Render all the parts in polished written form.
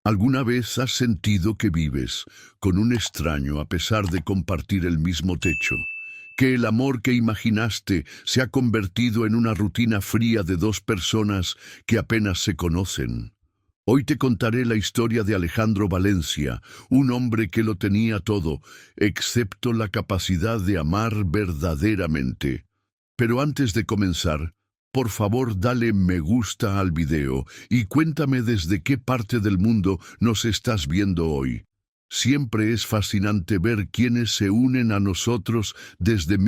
¿Alguna vez has sentido que vives con un extraño a pesar de compartir el mismo techo? Que el amor que imaginaste se ha convertido en una rutina fría de dos personas que apenas se conocen. Hoy te contaré la historia de Alejandro Valencia, un hombre que lo tenía todo, excepto la capacidad de amar verdaderamente. Pero antes de comenzar, por favor dale me gusta al video y cuéntame desde qué parte del mundo nos estás viendo hoy. Siempre es fascinante ver quiénes se unen a nosotros desde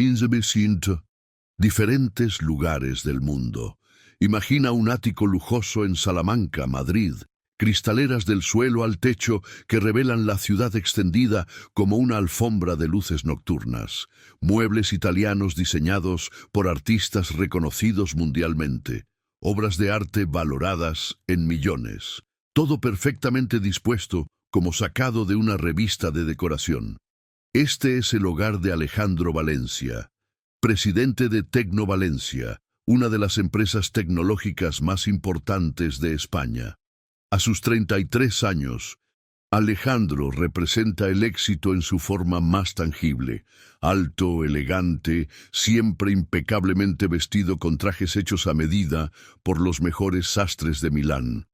diferentes lugares del mundo. Imagina un ático lujoso en Salamanca, Madrid, cristaleras del suelo al techo que revelan la ciudad extendida como una alfombra de luces nocturnas, muebles italianos diseñados por artistas reconocidos mundialmente, obras de arte valoradas en millones, todo perfectamente dispuesto como sacado de una revista de decoración. Este es el hogar de Alejandro Valencia, presidente de Tecnovalencia, una de las empresas tecnológicas más importantes de España. A sus 33 años, Alejandro representa el éxito en su forma más tangible, alto, elegante, siempre impecablemente vestido con trajes hechos a medida por los mejores sastres de Milán.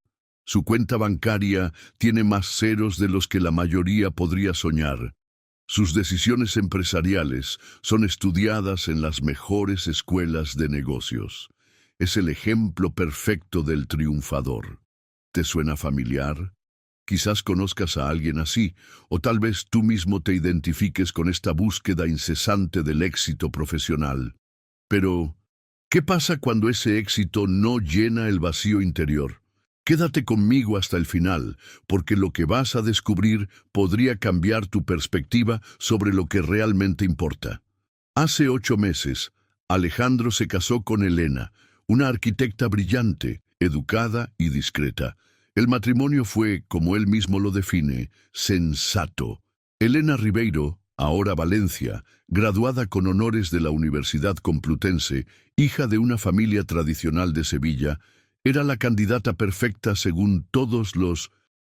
Su cuenta bancaria tiene más ceros de los que la mayoría podría soñar. Sus decisiones empresariales son estudiadas en las mejores escuelas de negocios. Es el ejemplo perfecto del triunfador. ¿Te suena familiar? Quizás conozcas a alguien así, o tal vez tú mismo te identifiques con esta búsqueda incesante del éxito profesional. Pero, ¿qué pasa cuando ese éxito no llena el vacío interior? Quédate conmigo hasta el final, porque lo que vas a descubrir podría cambiar tu perspectiva sobre lo que realmente importa. Hace 8 meses, Alejandro se casó con Elena, una arquitecta brillante, educada y discreta. El matrimonio fue, como él mismo lo define, sensato. Elena Ribeiro, ahora Valencia, graduada con honores de la Universidad Complutense, hija de una familia tradicional de Sevilla, era la candidata perfecta según todos los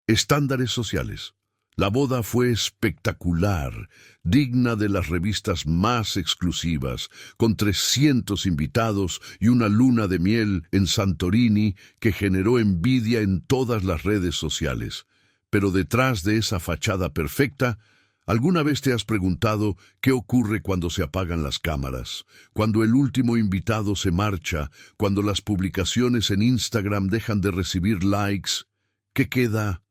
estándares sociales. La boda fue espectacular, digna de las revistas más exclusivas, con 300 invitados y una luna de miel en Santorini que generó envidia en todas las redes sociales. Pero detrás de esa fachada perfecta, ¿alguna vez te has preguntado qué ocurre cuando se apagan las cámaras? Cuando el último invitado se marcha, cuando las publicaciones en Instagram dejan de recibir likes, ¿qué queda?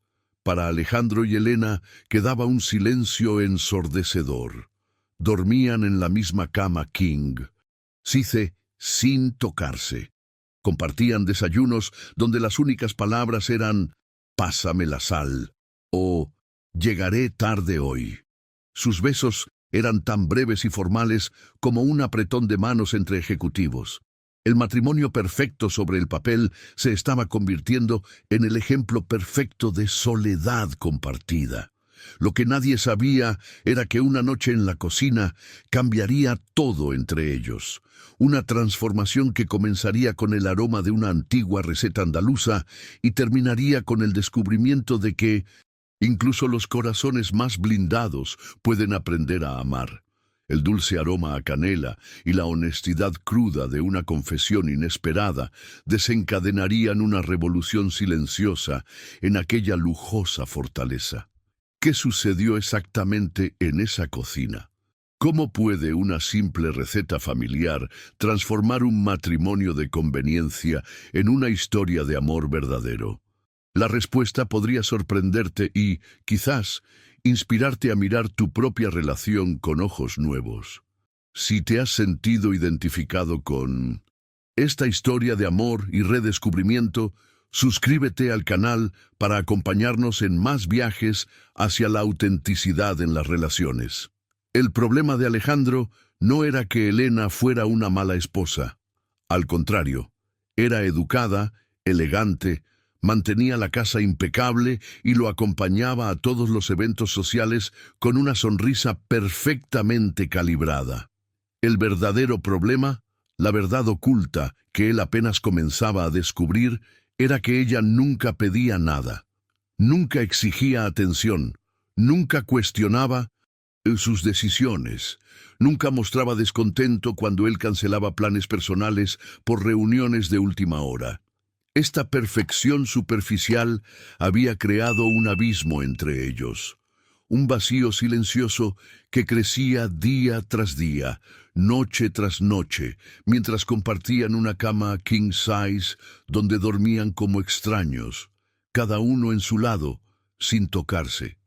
Para Alejandro y Elena quedaba un silencio ensordecedor. Dormían en la misma cama king, sin tocarse. Compartían desayunos donde las únicas palabras eran «pásame la sal» o «llegaré tarde hoy». Sus besos eran tan breves y formales como un apretón de manos entre ejecutivos. El matrimonio perfecto sobre el papel se estaba convirtiendo en el ejemplo perfecto de soledad compartida. Lo que nadie sabía era que una noche en la cocina cambiaría todo entre ellos. Una transformación que comenzaría con el aroma de una antigua receta andaluza y terminaría con el descubrimiento de que incluso los corazones más blindados pueden aprender a amar. El dulce aroma a canela y la honestidad cruda de una confesión inesperada desencadenarían una revolución silenciosa en aquella lujosa fortaleza. ¿Qué sucedió exactamente en esa cocina? ¿Cómo puede una simple receta familiar transformar un matrimonio de conveniencia en una historia de amor verdadero? La respuesta podría sorprenderte y, quizás, inspirarte a mirar tu propia relación con ojos nuevos. Si te has sentido identificado con esta historia de amor y redescubrimiento, suscríbete al canal para acompañarnos en más viajes hacia la autenticidad en las relaciones. El problema de Alejandro no era que Elena fuera una mala esposa. Al contrario, era educada, elegante, mantenía la casa impecable y lo acompañaba a todos los eventos sociales con una sonrisa perfectamente calibrada. El verdadero problema, la verdad oculta que él apenas comenzaba a descubrir, era que ella nunca pedía nada. Nunca exigía atención, nunca cuestionaba sus decisiones, nunca mostraba descontento cuando él cancelaba planes personales por reuniones de última hora. Esta perfección superficial había creado un abismo entre ellos, un vacío silencioso que crecía día tras día, noche tras noche, mientras compartían una cama king size donde dormían como extraños, cada uno en su lado, sin tocarse.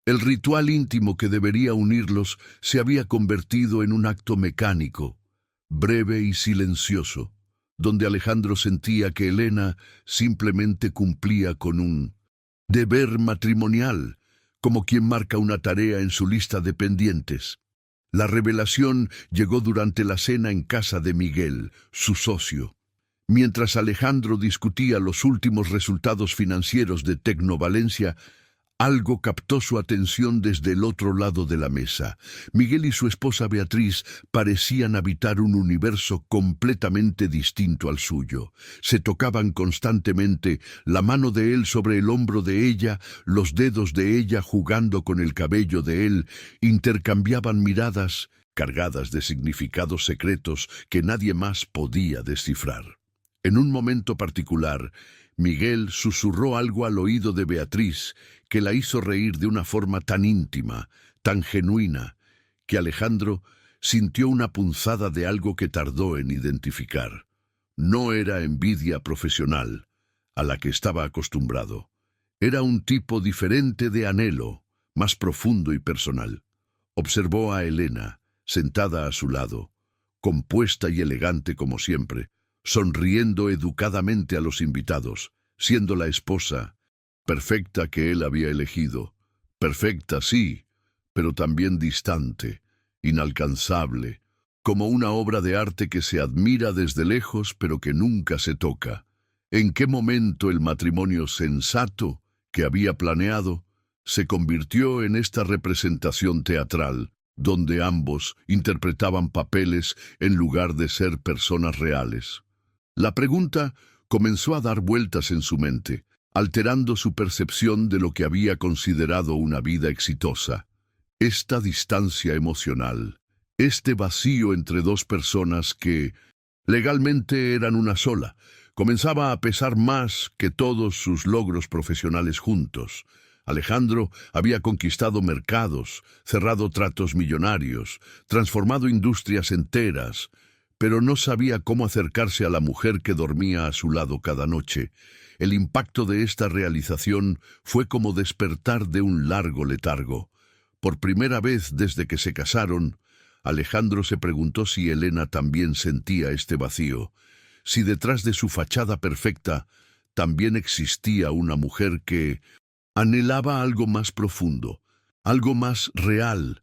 El ritual íntimo que debería unirlos se había convertido en un acto mecánico, breve y silencioso, donde Alejandro sentía que Elena simplemente cumplía con un deber matrimonial, como quien marca una tarea en su lista de pendientes. La revelación llegó durante la cena en casa de Miguel, su socio. Mientras Alejandro discutía los últimos resultados financieros de Tecnovalencia, algo captó su atención desde el otro lado de la mesa. Miguel y su esposa Beatriz parecían habitar un universo completamente distinto al suyo. Se tocaban constantemente, la mano de él sobre el hombro de ella, los dedos de ella jugando con el cabello de él, intercambiaban miradas cargadas de significados secretos que nadie más podía descifrar. En un momento particular, Miguel susurró algo al oído de Beatriz que la hizo reír de una forma tan íntima, tan genuina, que Alejandro sintió una punzada de algo que tardó en identificar. No era envidia profesional, a la que estaba acostumbrado. Era un tipo diferente de anhelo, más profundo y personal. Observó a Elena, sentada a su lado, compuesta y elegante como siempre, sonriendo educadamente a los invitados, siendo la esposa perfecta que él había elegido. Perfecta, sí, pero también distante, inalcanzable, como una obra de arte que se admira desde lejos pero que nunca se toca. ¿En qué momento el matrimonio sensato que había planeado se convirtió en esta representación teatral, donde ambos interpretaban papeles en lugar de ser personas reales? La pregunta comenzó a dar vueltas en su mente, alterando su percepción de lo que había considerado una vida exitosa. Esta distancia emocional, este vacío entre dos personas que legalmente eran una sola, comenzaba a pesar más que todos sus logros profesionales juntos. Alejandro había conquistado mercados, cerrado tratos millonarios, transformado industrias enteras, pero no sabía cómo acercarse a la mujer que dormía a su lado cada noche. El impacto de esta realización fue como despertar de un largo letargo. Por primera vez desde que se casaron, Alejandro se preguntó si Elena también sentía este vacío, si detrás de su fachada perfecta también existía una mujer que anhelaba algo más profundo, algo más real.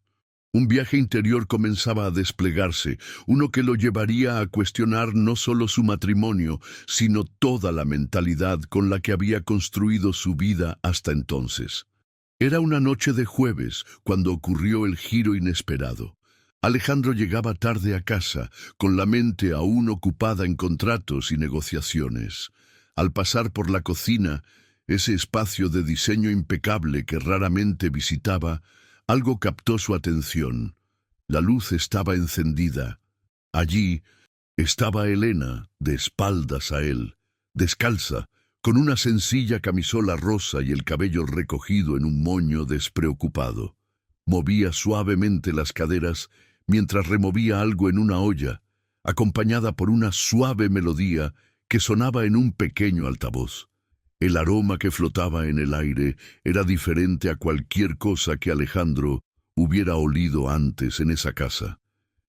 Un viaje interior comenzaba a desplegarse, uno que lo llevaría a cuestionar no solo su matrimonio, sino toda la mentalidad con la que había construido su vida hasta entonces. Era una noche de jueves cuando ocurrió el giro inesperado. Alejandro llegaba tarde a casa, con la mente aún ocupada en contratos y negociaciones. Al pasar por la cocina, ese espacio de diseño impecable que raramente visitaba, algo captó su atención. La luz estaba encendida. Allí estaba Elena, de espaldas a él, descalza, con una sencilla camisola rosa y el cabello recogido en un moño despreocupado. Movía suavemente las caderas mientras removía algo en una olla, acompañada por una suave melodía que sonaba en un pequeño altavoz. El aroma que flotaba en el aire era diferente a cualquier cosa que Alejandro hubiera olido antes en esa casa.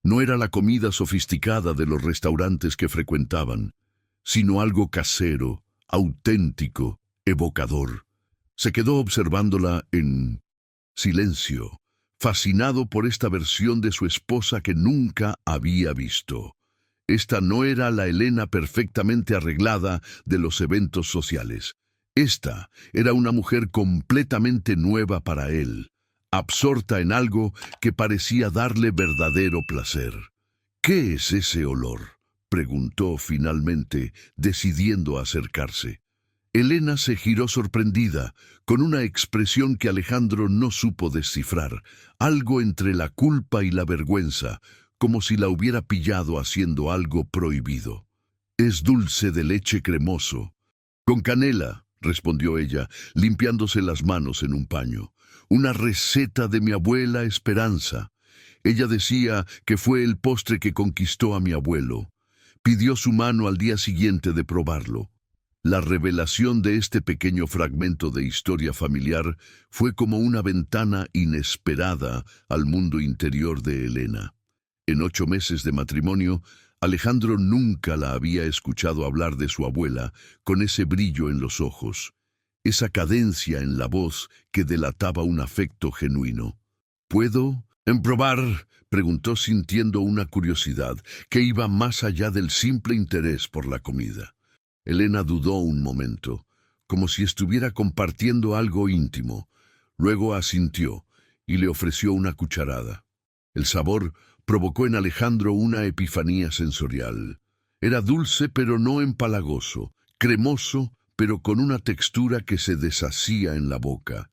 No era la comida sofisticada de los restaurantes que frecuentaban, sino algo casero, auténtico, evocador. Se quedó observándola en silencio, fascinado por esta versión de su esposa que nunca había visto. Esta no era la Elena perfectamente arreglada de los eventos sociales. Esta era una mujer completamente nueva para él, absorta en algo que parecía darle verdadero placer. ¿Qué es ese olor?, preguntó finalmente, decidiendo acercarse. Elena se giró sorprendida, con una expresión que Alejandro no supo descifrar, algo entre la culpa y la vergüenza, como si la hubiera pillado haciendo algo prohibido. «Es dulce de leche cremoso». «Con canela», respondió ella, limpiándose las manos en un paño. «Una receta de mi abuela Esperanza. Ella decía que fue el postre que conquistó a mi abuelo. Pidió su mano al día siguiente de probarlo». La revelación de este pequeño fragmento de historia familiar fue como una ventana inesperada al mundo interior de Elena. En 8 meses de matrimonio, Alejandro nunca la había escuchado hablar de su abuela con ese brillo en los ojos, esa cadencia en la voz que delataba un afecto genuino. «¿Puedo probar?», preguntó sintiendo una curiosidad que iba más allá del simple interés por la comida. Elena dudó un momento, como si estuviera compartiendo algo íntimo. Luego asintió y le ofreció una cucharada. El sabor provocó en Alejandro una epifanía sensorial. Era dulce pero no empalagoso, cremoso pero con una textura que se deshacía en la boca.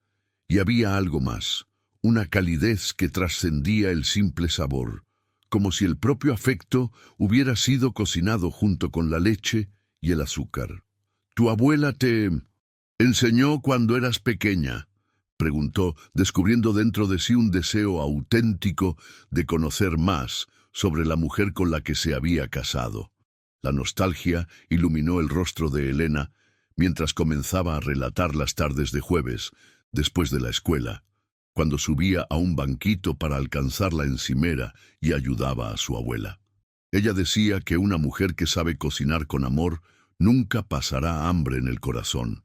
Y había algo más, una calidez que trascendía el simple sabor, como si el propio afecto hubiera sido cocinado junto con la leche y el azúcar. «¿Tu abuela te enseñó cuando eras pequeña?», preguntó, descubriendo dentro de sí un deseo auténtico de conocer más sobre la mujer con la que se había casado. La nostalgia iluminó el rostro de Elena mientras comenzaba a relatar las tardes de jueves, después de la escuela, cuando subía a un banquito para alcanzar la encimera y ayudaba a su abuela. Ella decía que una mujer que sabe cocinar con amor nunca pasará hambre en el corazón,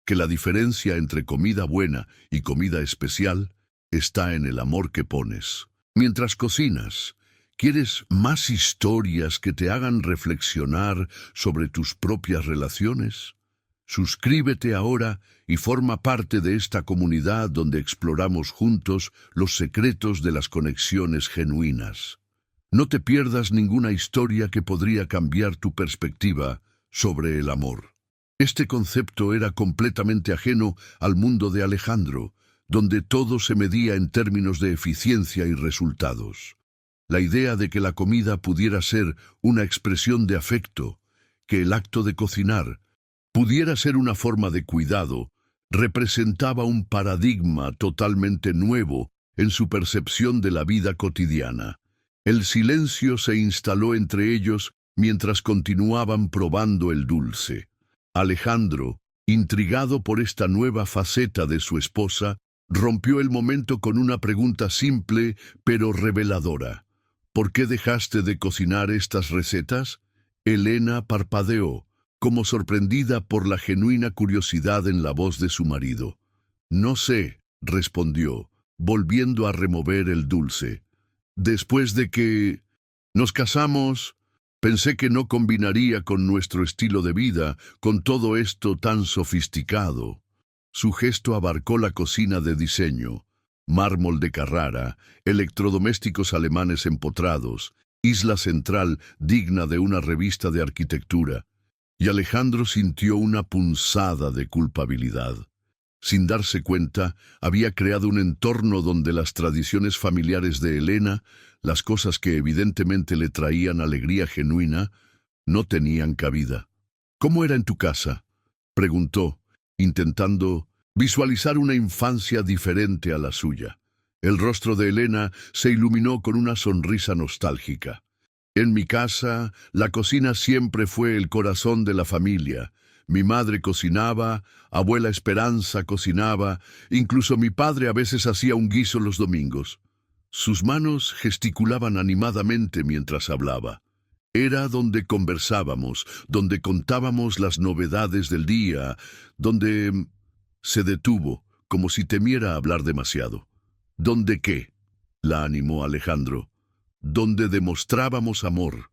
que la diferencia entre comida buena y comida especial está en el amor que pones. Mientras cocinas, ¿quieres más historias que te hagan reflexionar sobre tus propias relaciones? Suscríbete ahora y forma parte de esta comunidad donde exploramos juntos los secretos de las conexiones genuinas. No te pierdas ninguna historia que podría cambiar tu perspectiva sobre el amor. Este concepto era completamente ajeno al mundo de Alejandro, donde todo se medía en términos de eficiencia y resultados. La idea de que la comida pudiera ser una expresión de afecto, que el acto de cocinar pudiera ser una forma de cuidado, representaba un paradigma totalmente nuevo en su percepción de la vida cotidiana. El silencio se instaló entre ellos mientras continuaban probando el dulce. Alejandro, intrigado por esta nueva faceta de su esposa, rompió el momento con una pregunta simple pero reveladora. «¿Por qué dejaste de cocinar estas recetas?». Elena parpadeó, como sorprendida por la genuina curiosidad en la voz de su marido. «No sé», respondió, volviendo a remover el dulce. «Después de que nos casamos, pensé que no combinaría con nuestro estilo de vida, con todo esto tan sofisticado». Su gesto abarcó la cocina de diseño, mármol de Carrara, electrodomésticos alemanes empotrados, isla central digna de una revista de arquitectura, y Alejandro sintió una punzada de culpabilidad. Sin darse cuenta, había creado un entorno donde las tradiciones familiares de Elena, las cosas que evidentemente le traían alegría genuina, no tenían cabida. «¿Cómo era en tu casa?», preguntó, intentando visualizar una infancia diferente a la suya. El rostro de Elena se iluminó con una sonrisa nostálgica. «En mi casa, la cocina siempre fue el corazón de la familia. Mi madre cocinaba, abuela Esperanza cocinaba, incluso mi padre a veces hacía un guiso los domingos». Sus manos gesticulaban animadamente mientras hablaba. Era donde conversábamos, donde contábamos las novedades del día, donde... Se detuvo, como si temiera hablar demasiado. «¿Dónde qué?», la animó Alejandro. «Donde demostrábamos amor».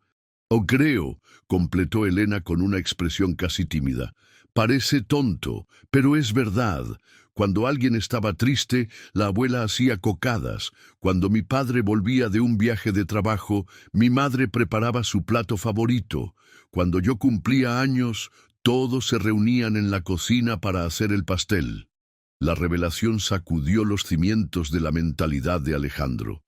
«Oh, creo», completó Elena con una expresión casi tímida. «Parece tonto, pero es verdad. Cuando alguien estaba triste, la abuela hacía cocadas. Cuando mi padre volvía de un viaje de trabajo, mi madre preparaba su plato favorito. Cuando yo cumplía años, Todos se reunían en la cocina para hacer el pastel. La revelación sacudió los cimientos de la mentalidad de Alejandro.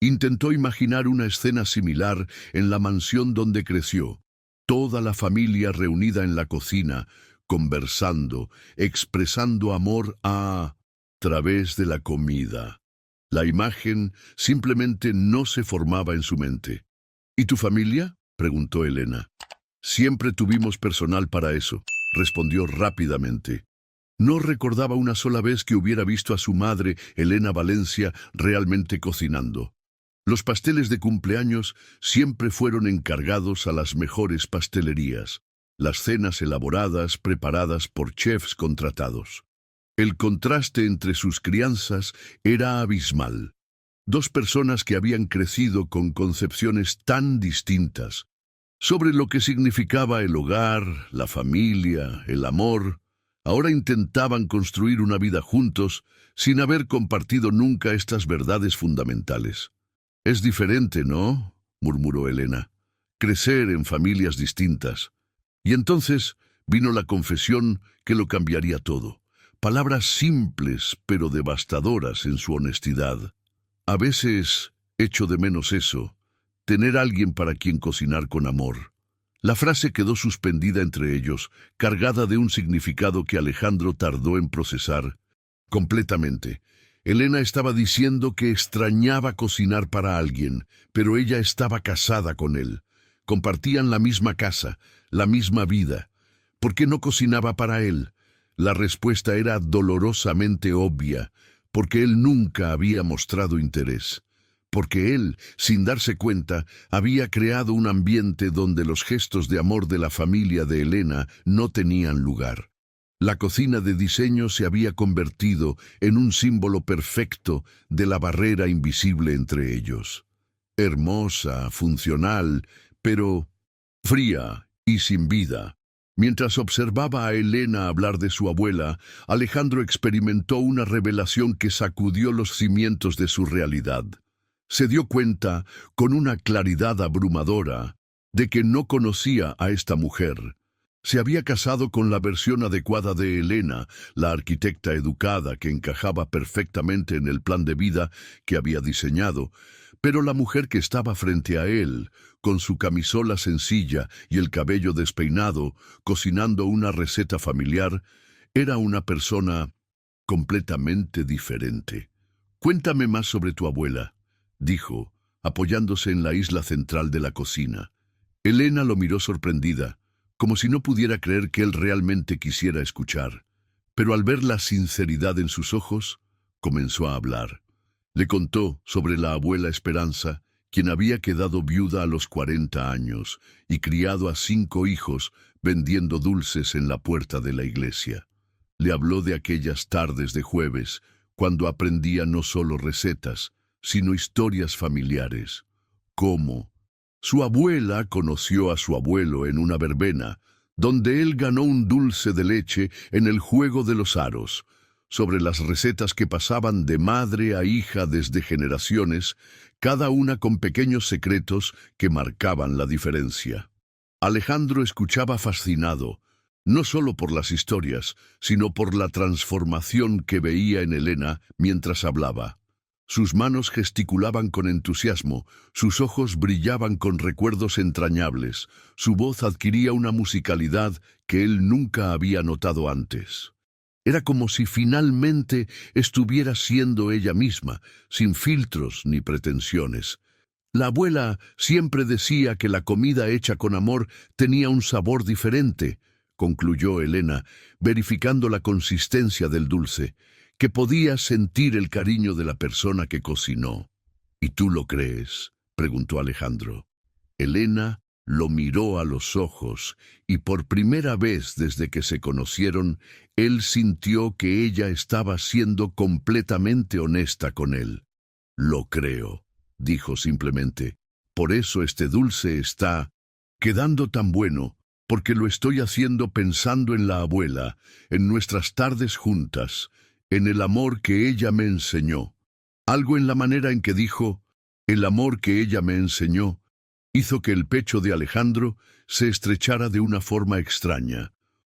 Intentó imaginar una escena similar en la mansión donde creció. Toda la familia reunida en la cocina, conversando, expresando amor a través de la comida. La imagen simplemente no se formaba en su mente. ¿Y tu familia?, preguntó Elena. Siempre tuvimos personal para eso, respondió rápidamente. No recordaba una sola vez que hubiera visto a su madre, Elena Valencia, realmente cocinando. Los pasteles de cumpleaños siempre fueron encargados a las mejores pastelerías, las cenas elaboradas preparadas por chefs contratados. El contraste entre sus crianzas era abismal. Dos personas que habían crecido con concepciones tan distintas sobre lo que significaba el hogar, la familia, el amor, ahora intentaban construir una vida juntos sin haber compartido nunca estas verdades fundamentales. «Es diferente, ¿no?», murmuró Elena. «Crecer en familias distintas». Y entonces vino la confesión que lo cambiaría todo. Palabras simples pero devastadoras en su honestidad. «A veces echo de menos eso, tener alguien para quien cocinar con amor». La frase quedó suspendida entre ellos, cargada de un significado que Alejandro tardó en procesar completamente. Elena estaba diciendo que extrañaba cocinar para alguien, pero ella estaba casada con él. Compartían la misma casa, la misma vida. ¿Por qué no cocinaba para él? La respuesta era dolorosamente obvia, porque él nunca había mostrado interés. Porque él, sin darse cuenta, había creado un ambiente donde los gestos de amor de la familia de Elena no tenían lugar. La cocina de diseño se había convertido en un símbolo perfecto de la barrera invisible entre ellos. Hermosa, funcional, pero fría y sin vida. Mientras observaba a Elena hablar de su abuela, Alejandro experimentó una revelación que sacudió los cimientos de su realidad. Se dio cuenta, con una claridad abrumadora, de que no conocía a esta mujer. Se había casado con la versión adecuada de Elena, la arquitecta educada que encajaba perfectamente en el plan de vida que había diseñado, pero la mujer que estaba frente a él, con su camisola sencilla y el cabello despeinado, cocinando una receta familiar, era una persona completamente diferente. «Cuéntame más sobre tu abuela», dijo, apoyándose en la isla central de la cocina. Elena lo miró sorprendida, como si no pudiera creer que él realmente quisiera escuchar. Pero al ver la sinceridad en sus ojos, comenzó a hablar. Le contó sobre la abuela Esperanza, quien había quedado viuda a los 40 años y criado a 5 hijos vendiendo dulces en la puerta de la iglesia. Le habló de aquellas tardes de jueves, cuando aprendía no solo recetas, sino historias familiares. Cómo su abuela conoció a su abuelo en una verbena, donde él ganó un dulce de leche en el juego de los aros, sobre las recetas que pasaban de madre a hija desde generaciones, cada una con pequeños secretos que marcaban la diferencia. Alejandro escuchaba fascinado, no solo por las historias, sino por la transformación que veía en Elena mientras hablaba. Sus manos gesticulaban con entusiasmo, sus ojos brillaban con recuerdos entrañables, su voz adquiría una musicalidad que él nunca había notado antes. Era como si finalmente estuviera siendo ella misma, sin filtros ni pretensiones. La abuela siempre decía que la comida hecha con amor tenía un sabor diferente, concluyó Elena, verificando la consistencia del dulce, que podía sentir el cariño de la persona que cocinó. «¿Y tú lo crees?», preguntó Alejandro. Elena lo miró a los ojos y por primera vez desde que se conocieron, él sintió que ella estaba siendo completamente honesta con él. «Lo creo», dijo simplemente. «Por eso este dulce está quedando tan bueno, porque lo estoy haciendo pensando en la abuela, en nuestras tardes juntas, en el amor que ella me enseñó». Algo en la manera en que dijo, «el amor que ella me enseñó», hizo que el pecho de Alejandro se estrechara de una forma extraña.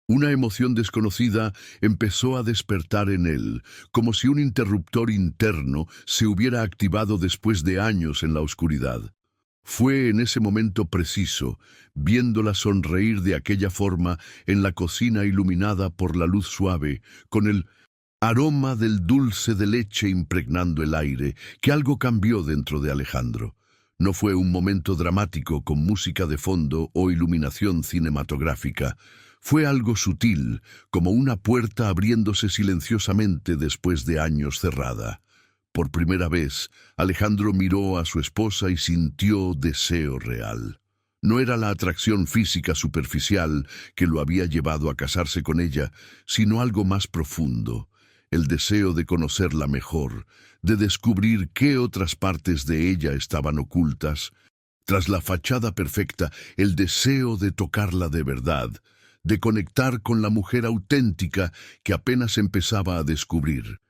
Una emoción desconocida empezó a despertar en él, como si un interruptor interno se hubiera activado después de años en la oscuridad. Fue en ese momento preciso, viéndola sonreír de aquella forma en la cocina iluminada por la luz suave, con el aroma del dulce de leche impregnando el aire, que algo cambió dentro de Alejandro. No fue un momento dramático con música de fondo o iluminación cinematográfica. Fue algo sutil, como una puerta abriéndose silenciosamente después de años cerrada. Por primera vez, Alejandro miró a su esposa y sintió deseo real. No era la atracción física superficial que lo había llevado a casarse con ella, sino algo más profundo, el deseo de conocerla mejor, de descubrir qué otras partes de ella estaban ocultas. Tras la fachada perfecta, el deseo de tocarla de verdad, de conectar con la mujer auténtica que apenas empezaba a descubrir.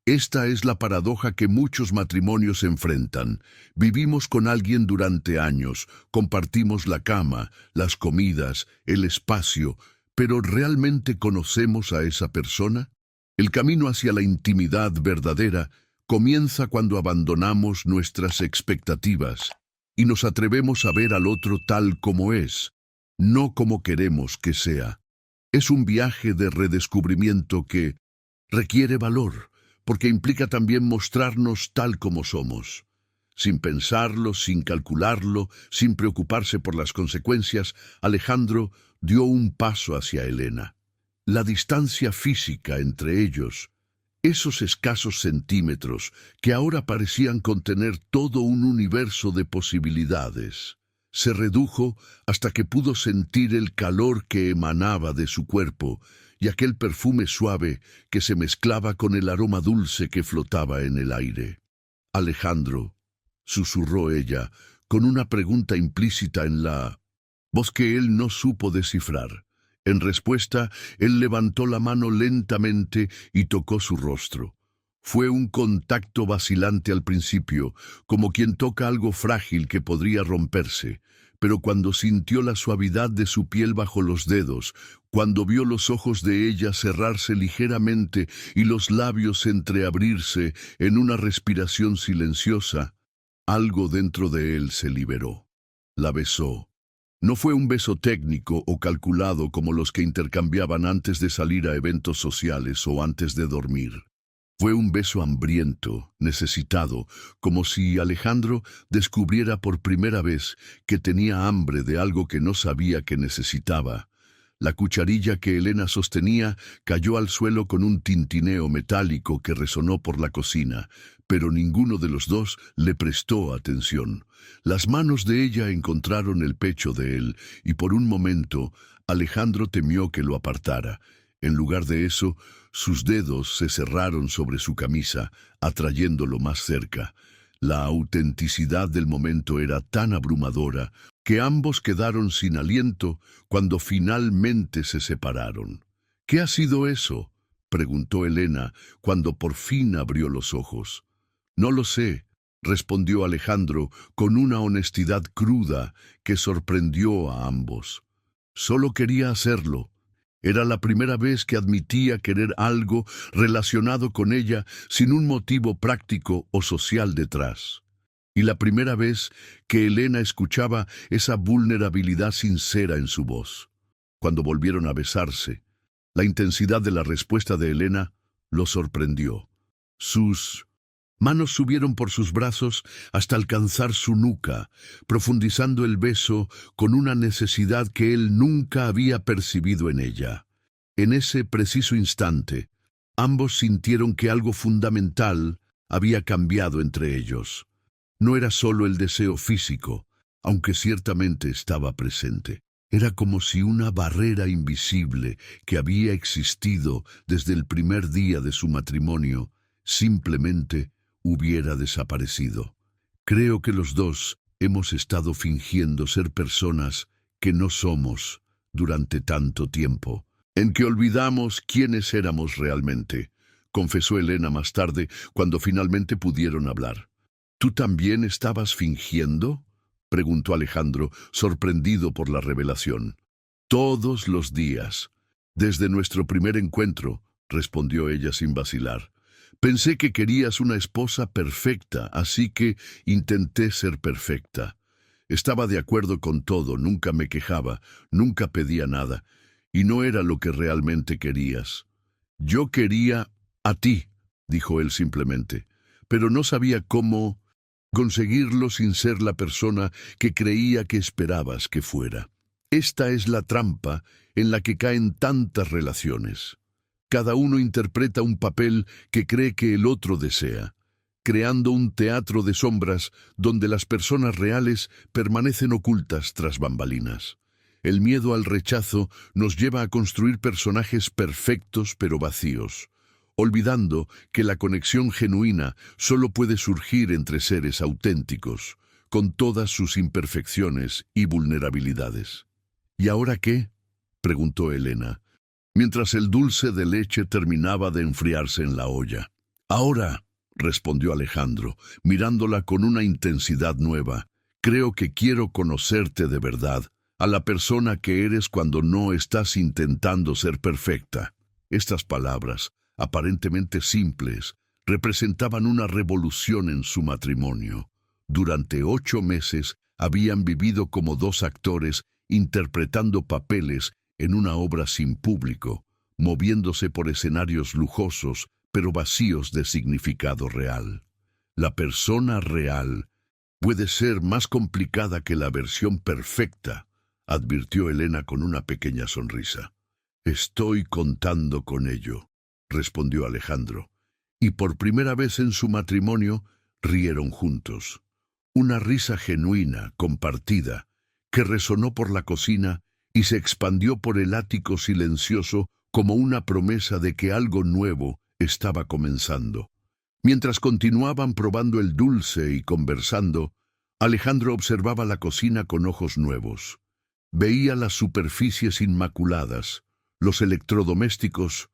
Esta es la paradoja que muchos matrimonios enfrentan. Vivimos con alguien durante años, compartimos la cama, las comidas, el espacio, pero ¿realmente conocemos a esa persona? El camino hacia la intimidad verdadera comienza cuando abandonamos nuestras expectativas y nos atrevemos a ver al otro tal como es, no como queremos que sea. Es un viaje de redescubrimiento que requiere valor, porque implica también mostrarnos tal como somos. Sin pensarlo, sin calcularlo, sin preocuparse por las consecuencias, Alejandro dio un paso hacia Elena. La distancia física entre ellos, esos escasos centímetros que ahora parecían contener todo un universo de posibilidades, se redujo hasta que pudo sentir el calor que emanaba de su cuerpo y aquel perfume suave que se mezclaba con el aroma dulce que flotaba en el aire. Alejandro, susurró ella, con una pregunta implícita en la voz que él no supo descifrar. En respuesta, él levantó la mano lentamente y tocó su rostro. Fue un contacto vacilante al principio, como quien toca algo frágil que podría romperse, pero cuando sintió la suavidad de su piel bajo los dedos, cuando vio los ojos de ella cerrarse ligeramente y los labios entreabrirse en una respiración silenciosa, algo dentro de él se liberó. La besó. No fue un beso técnico o calculado como los que intercambiaban antes de salir a eventos sociales o antes de dormir. Fue un beso hambriento, necesitado, como si Alejandro descubriera por primera vez que tenía hambre de algo que no sabía que necesitaba. La cucharilla que Elena sostenía cayó al suelo con un tintineo metálico que resonó por la cocina, pero ninguno de los dos le prestó atención. Las manos de ella encontraron el pecho de él, y por un momento Alejandro temió que lo apartara. En lugar de eso, sus dedos se cerraron sobre su camisa, atrayéndolo más cerca. La autenticidad del momento era tan abrumadora que ambos quedaron sin aliento cuando finalmente se separaron. «¿Qué ha sido eso?», preguntó Elena cuando por fin abrió los ojos. «No lo sé», respondió Alejandro con una honestidad cruda que sorprendió a ambos. «Solo quería hacerlo». Era la primera vez que admitía querer algo relacionado con ella sin un motivo práctico o social detrás. Y la primera vez que Elena escuchaba esa vulnerabilidad sincera en su voz. Cuando volvieron a besarse, la intensidad de la respuesta de Elena lo sorprendió. Sus manos subieron por sus brazos hasta alcanzar su nuca, profundizando el beso con una necesidad que él nunca había percibido en ella. En ese preciso instante, ambos sintieron que algo fundamental había cambiado entre ellos. No era solo el deseo físico, aunque ciertamente estaba presente. Era como si una barrera invisible que había existido desde el primer día de su matrimonio simplemente hubiera desaparecido. Creo que los dos hemos estado fingiendo ser personas que no somos durante tanto tiempo, en que olvidamos quiénes éramos realmente, confesó Elena más tarde cuando finalmente pudieron hablar. ¿Tú también estabas fingiendo?, preguntó Alejandro, sorprendido por la revelación. Todos los días. Desde nuestro primer encuentro, respondió ella sin vacilar. Pensé que querías una esposa perfecta, así que intenté ser perfecta. Estaba de acuerdo con todo, nunca me quejaba, nunca pedía nada, y no era lo que realmente querías. Yo quería a ti, dijo él simplemente, pero no sabía cómo conseguirlo sin ser la persona que creía que esperabas que fuera. Esta es la trampa en la que caen tantas relaciones. Cada uno interpreta un papel que cree que el otro desea, creando un teatro de sombras donde las personas reales permanecen ocultas tras bambalinas. El miedo al rechazo nos lleva a construir personajes perfectos pero vacíos, olvidando que la conexión genuina solo puede surgir entre seres auténticos, con todas sus imperfecciones y vulnerabilidades. ¿Y ahora qué?, preguntó Elena, mientras el dulce de leche terminaba de enfriarse en la olla. Ahora, respondió Alejandro, mirándola con una intensidad nueva, creo que quiero conocerte de verdad, a la persona que eres cuando no estás intentando ser perfecta. Estas palabras, aparentemente simples, representaban una revolución en su matrimonio. Durante 8 meses habían vivido como dos actores interpretando papeles en una obra sin público, moviéndose por escenarios lujosos, pero vacíos de significado real. La persona real puede ser más complicada que la versión perfecta, advirtió Elena con una pequeña sonrisa. Estoy contando con ello, respondió Alejandro, y por primera vez en su matrimonio rieron juntos. Una risa genuina, compartida, que resonó por la cocina y se expandió por el ático silencioso como una promesa de que algo nuevo estaba comenzando. Mientras continuaban probando el dulce y conversando, Alejandro observaba la cocina con ojos nuevos. Veía las superficies inmaculadas, los electrodomésticos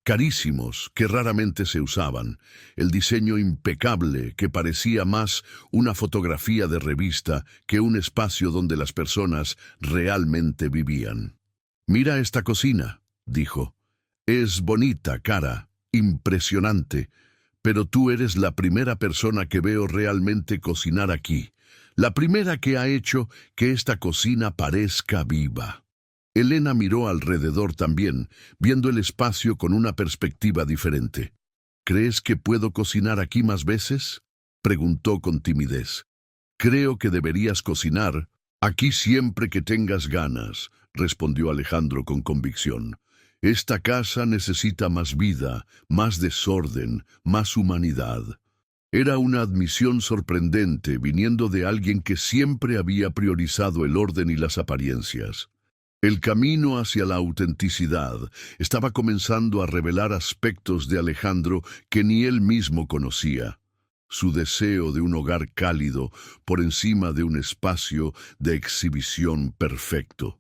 carísimos que raramente se usaban, el diseño impecable que parecía más una fotografía de revista que un espacio donde las personas realmente vivían. «Mira esta cocina», dijo. «Es bonita, cara, impresionante, pero tú eres la primera persona que veo realmente cocinar aquí, la primera que ha hecho que esta cocina parezca viva». Elena miró alrededor también, viendo el espacio con una perspectiva diferente. «¿Crees que puedo cocinar aquí más veces?», preguntó con timidez. «Creo que deberías cocinar aquí siempre que tengas ganas», respondió Alejandro con convicción. «Esta casa necesita más vida, más desorden, más humanidad». Era una admisión sorprendente viniendo de alguien que siempre había priorizado el orden y las apariencias. El camino hacia la autenticidad estaba comenzando a revelar aspectos de Alejandro que ni él mismo conocía. Su deseo de un hogar cálido por encima de un espacio de exhibición perfecto.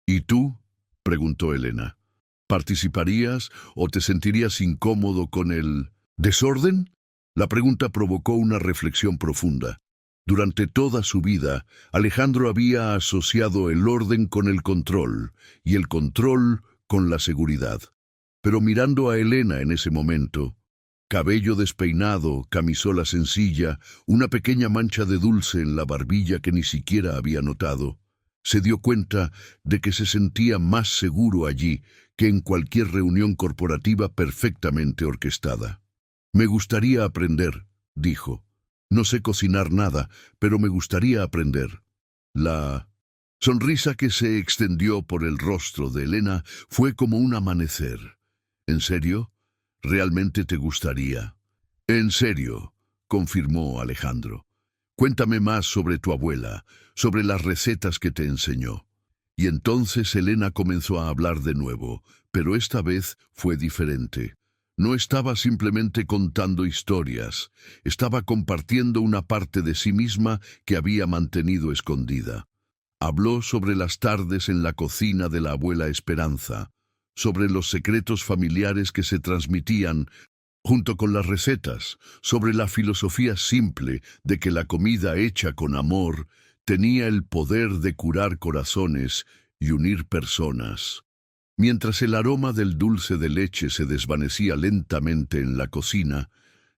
«¿Y tú?», preguntó Elena. «¿Participarías o te sentirías incómodo con el desorden?». La pregunta provocó una reflexión profunda. Durante toda su vida, Alejandro había asociado el orden con el control y el control con la seguridad. Pero mirando a Elena en ese momento, cabello despeinado, camisola sencilla, una pequeña mancha de dulce en la barbilla que ni siquiera había notado, se dio cuenta de que se sentía más seguro allí que en cualquier reunión corporativa perfectamente orquestada. «Me gustaría aprender», dijo. «No sé cocinar nada, pero me gustaría aprender». La sonrisa que se extendió por el rostro de Elena fue como un amanecer. «¿En serio? ¿Realmente te gustaría?». «En serio», confirmó Alejandro. «Cuéntame más sobre tu abuela, sobre las recetas que te enseñó». Y entonces Elena comenzó a hablar de nuevo, pero esta vez fue diferente. No estaba simplemente contando historias, estaba compartiendo una parte de sí misma que había mantenido escondida. Habló sobre las tardes en la cocina de la abuela Esperanza, sobre los secretos familiares que se transmitían junto con las recetas, sobre la filosofía simple de que la comida hecha con amor tenía el poder de curar corazones y unir personas. Mientras el aroma del dulce de leche se desvanecía lentamente en la cocina,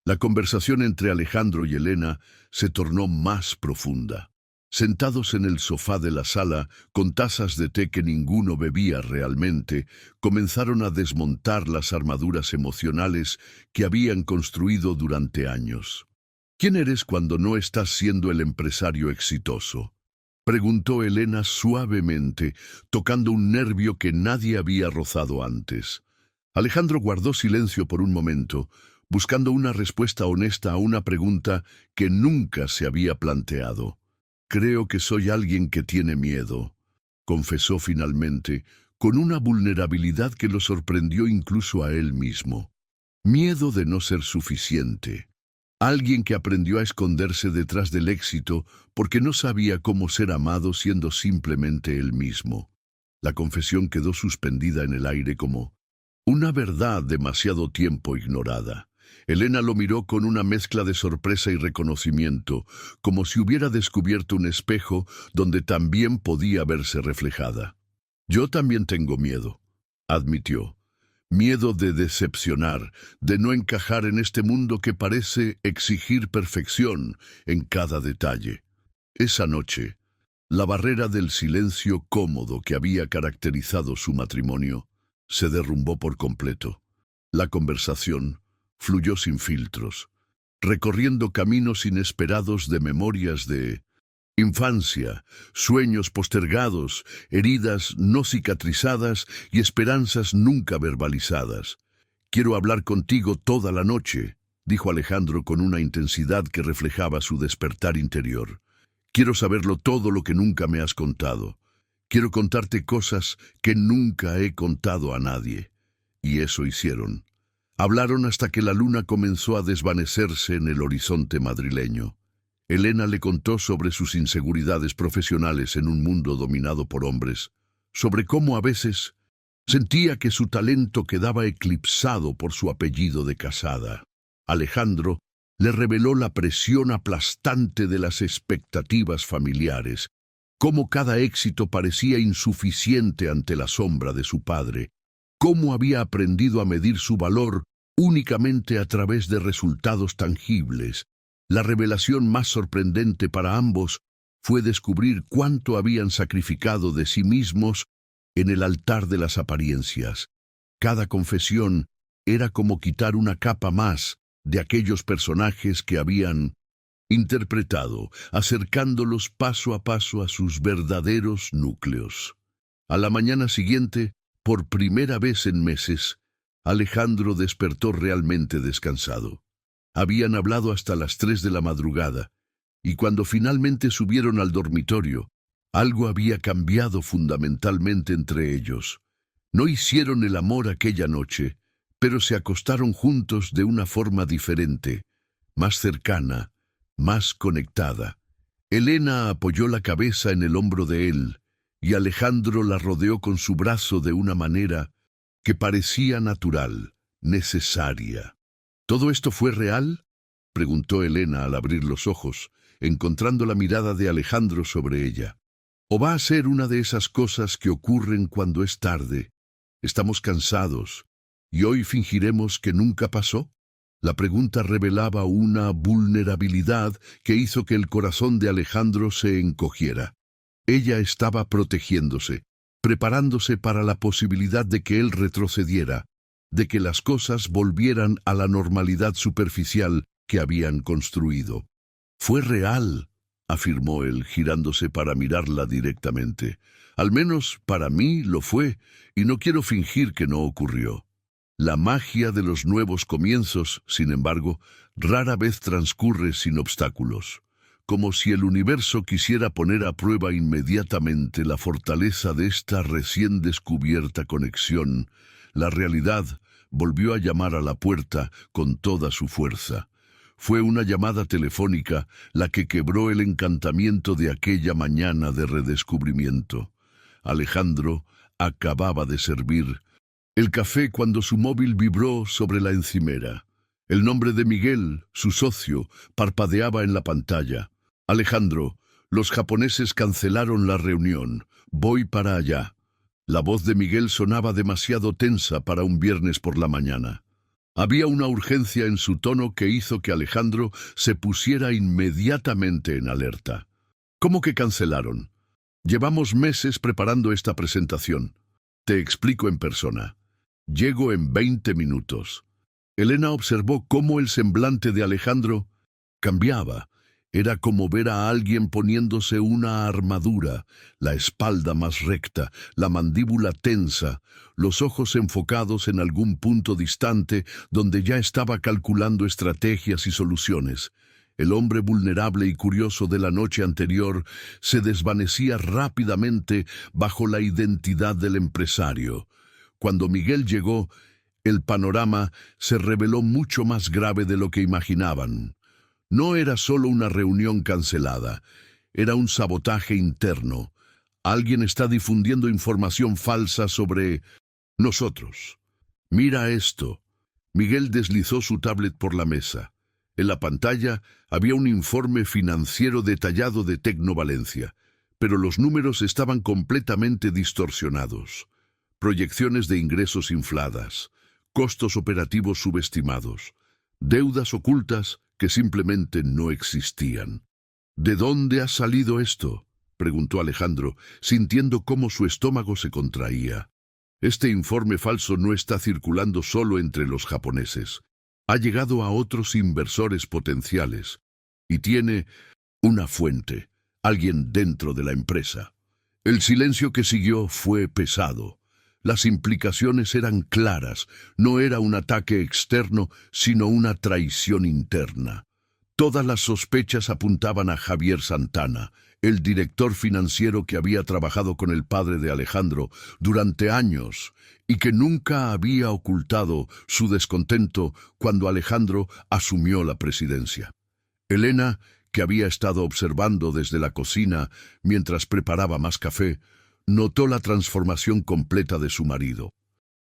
la conversación entre Alejandro y Elena se tornó más profunda. Sentados en el sofá de la sala, con tazas de té que ninguno bebía realmente, comenzaron a desmontar las armaduras emocionales que habían construido durante años. ¿Quién eres cuando no estás siendo el empresario exitoso?, preguntó Elena suavemente, tocando un nervio que nadie había rozado antes. Alejandro guardó silencio por un momento, buscando una respuesta honesta a una pregunta que nunca se había planteado. «Creo que soy alguien que tiene miedo», confesó finalmente, con una vulnerabilidad que lo sorprendió incluso a él mismo. Miedo de no ser suficiente. Alguien que aprendió a esconderse detrás del éxito porque no sabía cómo ser amado siendo simplemente él mismo. La confesión quedó suspendida en el aire como una verdad demasiado tiempo ignorada. Elena lo miró con una mezcla de sorpresa y reconocimiento, como si hubiera descubierto un espejo donde también podía verse reflejada. «Yo también tengo miedo», admitió. «Miedo de decepcionar, de no encajar en este mundo que parece exigir perfección en cada detalle». Esa noche, la barrera del silencio cómodo que había caracterizado su matrimonio se derrumbó por completo. La conversación fluyó sin filtros, recorriendo caminos inesperados de memorias de infancia, sueños postergados, heridas no cicatrizadas y esperanzas nunca verbalizadas. «Quiero hablar contigo toda la noche», dijo Alejandro con una intensidad que reflejaba su despertar interior. «Quiero saberlo todo lo que nunca me has contado. Quiero contarte cosas que nunca he contado a nadie». Y eso hicieron. Hablaron hasta que la luna comenzó a desvanecerse en el horizonte madrileño. Elena le contó sobre sus inseguridades profesionales en un mundo dominado por hombres, sobre cómo a veces sentía que su talento quedaba eclipsado por su apellido de casada. Alejandro le reveló la presión aplastante de las expectativas familiares, cómo cada éxito parecía insuficiente ante la sombra de su padre, cómo había aprendido a medir su valor únicamente a través de resultados tangibles. La revelación más sorprendente para ambos fue descubrir cuánto habían sacrificado de sí mismos en el altar de las apariencias. Cada confesión era como quitar una capa más de aquellos personajes que habían interpretado, acercándolos paso a paso a sus verdaderos núcleos. A la mañana siguiente, por primera vez en meses, Alejandro despertó realmente descansado. Habían hablado hasta las 3 de la madrugada, y cuando finalmente subieron al dormitorio, algo había cambiado fundamentalmente entre ellos. No hicieron el amor aquella noche, pero se acostaron juntos de una forma diferente, más cercana, más conectada. Elena apoyó la cabeza en el hombro de él, y Alejandro la rodeó con su brazo de una manera que parecía natural, necesaria. ¿Todo esto fue real?, preguntó Elena al abrir los ojos, encontrando la mirada de Alejandro sobre ella. ¿O va a ser una de esas cosas que ocurren cuando es tarde? Estamos cansados, ¿y hoy fingiremos que nunca pasó? La pregunta revelaba una vulnerabilidad que hizo que el corazón de Alejandro se encogiera. Ella estaba protegiéndose, preparándose para la posibilidad de que él retrocediera, de que las cosas volvieran a la normalidad superficial que habían construido. «Fue real», afirmó él, girándose para mirarla directamente. «Al menos para mí lo fue, y no quiero fingir que no ocurrió». La magia de los nuevos comienzos, sin embargo, rara vez transcurre sin obstáculos. Como si el universo quisiera poner a prueba inmediatamente la fortaleza de esta recién descubierta conexión, la realidad volvió a llamar a la puerta con toda su fuerza. Fue una llamada telefónica la que quebró el encantamiento de aquella mañana de redescubrimiento. Alejandro acababa de servir el café cuando su móvil vibró sobre la encimera. El nombre de Miguel, su socio, parpadeaba en la pantalla. «Alejandro, los japoneses cancelaron la reunión. Voy para allá». La voz de Miguel sonaba demasiado tensa para un viernes por la mañana. Había una urgencia en su tono que hizo que Alejandro se pusiera inmediatamente en alerta. ¿Cómo que cancelaron? Llevamos meses preparando esta presentación. Te explico en persona. Llego en 20 minutos. Elena observó cómo el semblante de Alejandro cambiaba. Era como ver a alguien poniéndose una armadura, la espalda más recta, la mandíbula tensa, los ojos enfocados en algún punto distante donde ya estaba calculando estrategias y soluciones. El hombre vulnerable y curioso de la noche anterior se desvanecía rápidamente bajo la identidad del empresario. Cuando Miguel llegó, el panorama se reveló mucho más grave de lo que imaginaban. No era solo una reunión cancelada, era un sabotaje interno. Alguien está difundiendo información falsa sobre nosotros. Mira esto. Miguel deslizó su tablet por la mesa. En la pantalla había un informe financiero detallado de Tecnovalencia, pero los números estaban completamente distorsionados. Proyecciones de ingresos infladas, costos operativos subestimados, deudas ocultas que simplemente no existían. ¿De dónde ha salido esto?, preguntó Alejandro, sintiendo cómo su estómago se contraía. Este informe falso no está circulando solo entre los japoneses. Ha llegado a otros inversores potenciales y tiene una fuente, alguien dentro de la empresa. El silencio que siguió fue pesado. Las implicaciones eran claras, no era un ataque externo, sino una traición interna. Todas las sospechas apuntaban a Javier Santana, el director financiero que había trabajado con el padre de Alejandro durante años y que nunca había ocultado su descontento cuando Alejandro asumió la presidencia. Elena, que había estado observando desde la cocina mientras preparaba más café, notó la transformación completa de su marido.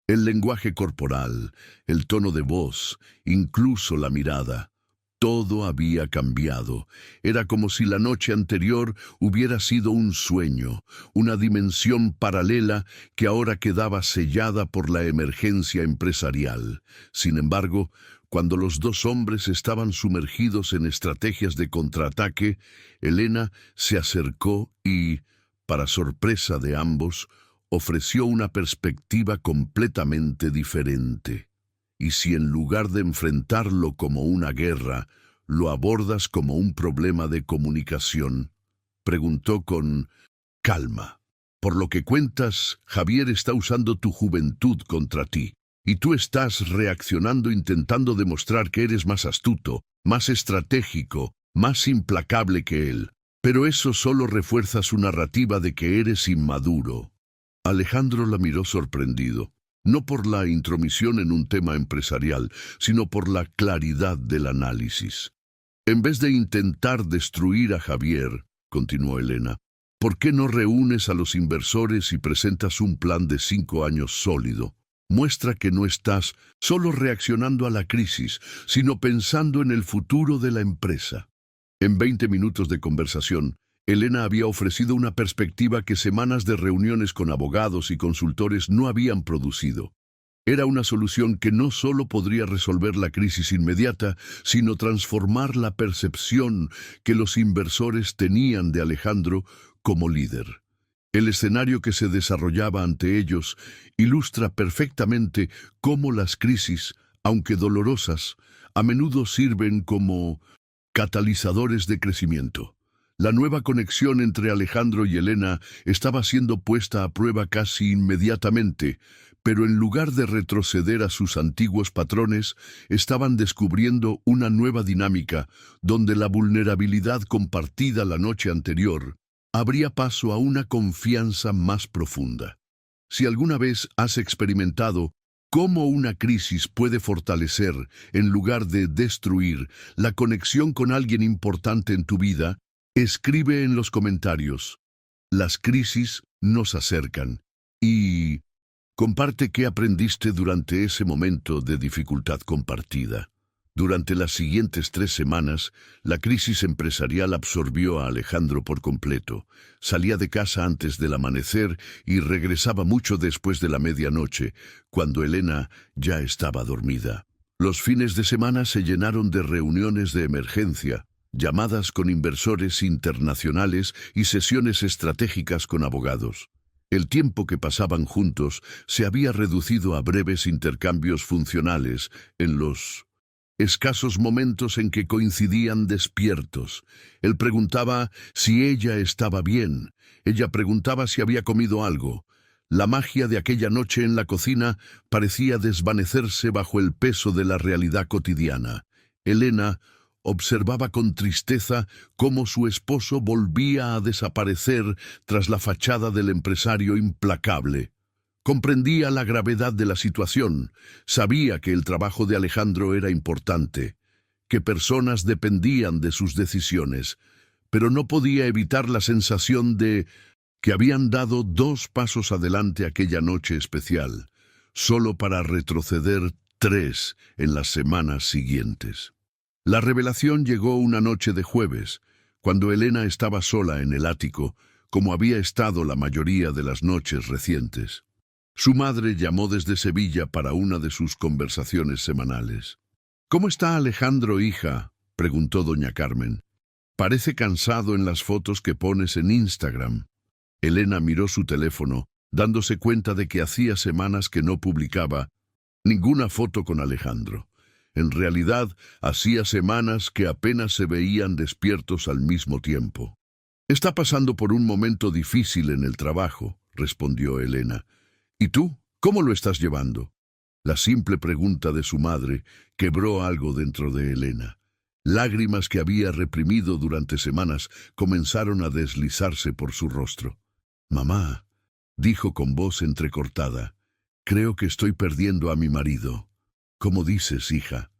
El lenguaje corporal, el tono de voz, incluso la mirada. Todo había cambiado. Era como si la noche anterior hubiera sido un sueño, una dimensión paralela que ahora quedaba sellada por la emergencia empresarial. Sin embargo, cuando los dos hombres estaban sumergidos en estrategias de contraataque, Elena se acercó y, para sorpresa de ambos, ofreció una perspectiva completamente diferente. Y si en lugar de enfrentarlo como una guerra, lo abordas como un problema de comunicación, preguntó con calma. Por lo que cuentas, Javier está usando tu juventud contra ti, y tú estás reaccionando intentando demostrar que eres más astuto, más estratégico, más implacable que él. Pero eso solo refuerza su narrativa de que eres inmaduro. Alejandro la miró sorprendido. No por la intromisión en un tema empresarial, sino por la claridad del análisis. En vez de intentar destruir a Javier, continuó Elena, ¿por qué no reúnes a los inversores y presentas un plan de 5 años sólido? Muestra que no estás solo reaccionando a la crisis, sino pensando en el futuro de la empresa. En 20 minutos de conversación, Elena había ofrecido una perspectiva que semanas de reuniones con abogados y consultores no habían producido. Era una solución que no solo podría resolver la crisis inmediata, sino transformar la percepción que los inversores tenían de Alejandro como líder. El escenario que se desarrollaba ante ellos ilustra perfectamente cómo las crisis, aunque dolorosas, a menudo sirven como catalizadores de crecimiento. La nueva conexión entre Alejandro y Elena estaba siendo puesta a prueba casi inmediatamente, pero en lugar de retroceder a sus antiguos patrones, estaban descubriendo una nueva dinámica donde la vulnerabilidad compartida la noche anterior abría paso a una confianza más profunda. Si alguna vez has experimentado cómo una crisis puede fortalecer, en lugar de destruir, la conexión con alguien importante en tu vida, escribe en los comentarios. Las crisis nos acercan y comparte qué aprendiste durante ese momento de dificultad compartida. Durante las siguientes 3 semanas, la crisis empresarial absorbió a Alejandro por completo. Salía de casa antes del amanecer y regresaba mucho después de la medianoche, cuando Elena ya estaba dormida. Los fines de semana se llenaron de reuniones de emergencia, llamadas con inversores internacionales y sesiones estratégicas con abogados. El tiempo que pasaban juntos se había reducido a breves intercambios funcionales en los escasos momentos en que coincidían despiertos. Él preguntaba si ella estaba bien. Ella preguntaba si había comido algo. La magia de aquella noche en la cocina parecía desvanecerse bajo el peso de la realidad cotidiana. Elena observaba con tristeza cómo su esposo volvía a desaparecer tras la fachada del empresario implacable. Comprendía la gravedad de la situación, sabía que el trabajo de Alejandro era importante, que personas dependían de sus decisiones, pero no podía evitar la sensación de que habían dado 2 pasos adelante aquella noche especial, solo para retroceder 3 en las semanas siguientes. La revelación llegó una noche de jueves, cuando Elena estaba sola en el ático, como había estado la mayoría de las noches recientes. Su madre llamó desde Sevilla para una de sus conversaciones semanales. «¿Cómo está Alejandro, hija?», preguntó doña Carmen. «Parece cansado en las fotos que pones en Instagram». Elena miró su teléfono, dándose cuenta de que hacía semanas que no publicaba ninguna foto con Alejandro. En realidad, hacía semanas que apenas se veían despiertos al mismo tiempo. «Está pasando por un momento difícil en el trabajo», respondió Elena. «¿Y tú? ¿Cómo lo estás llevando?». La simple pregunta de su madre quebró algo dentro de Elena. Lágrimas que había reprimido durante semanas comenzaron a deslizarse por su rostro. «Mamá», dijo con voz entrecortada, «creo que estoy perdiendo a mi marido». «¿Cómo dices, hija?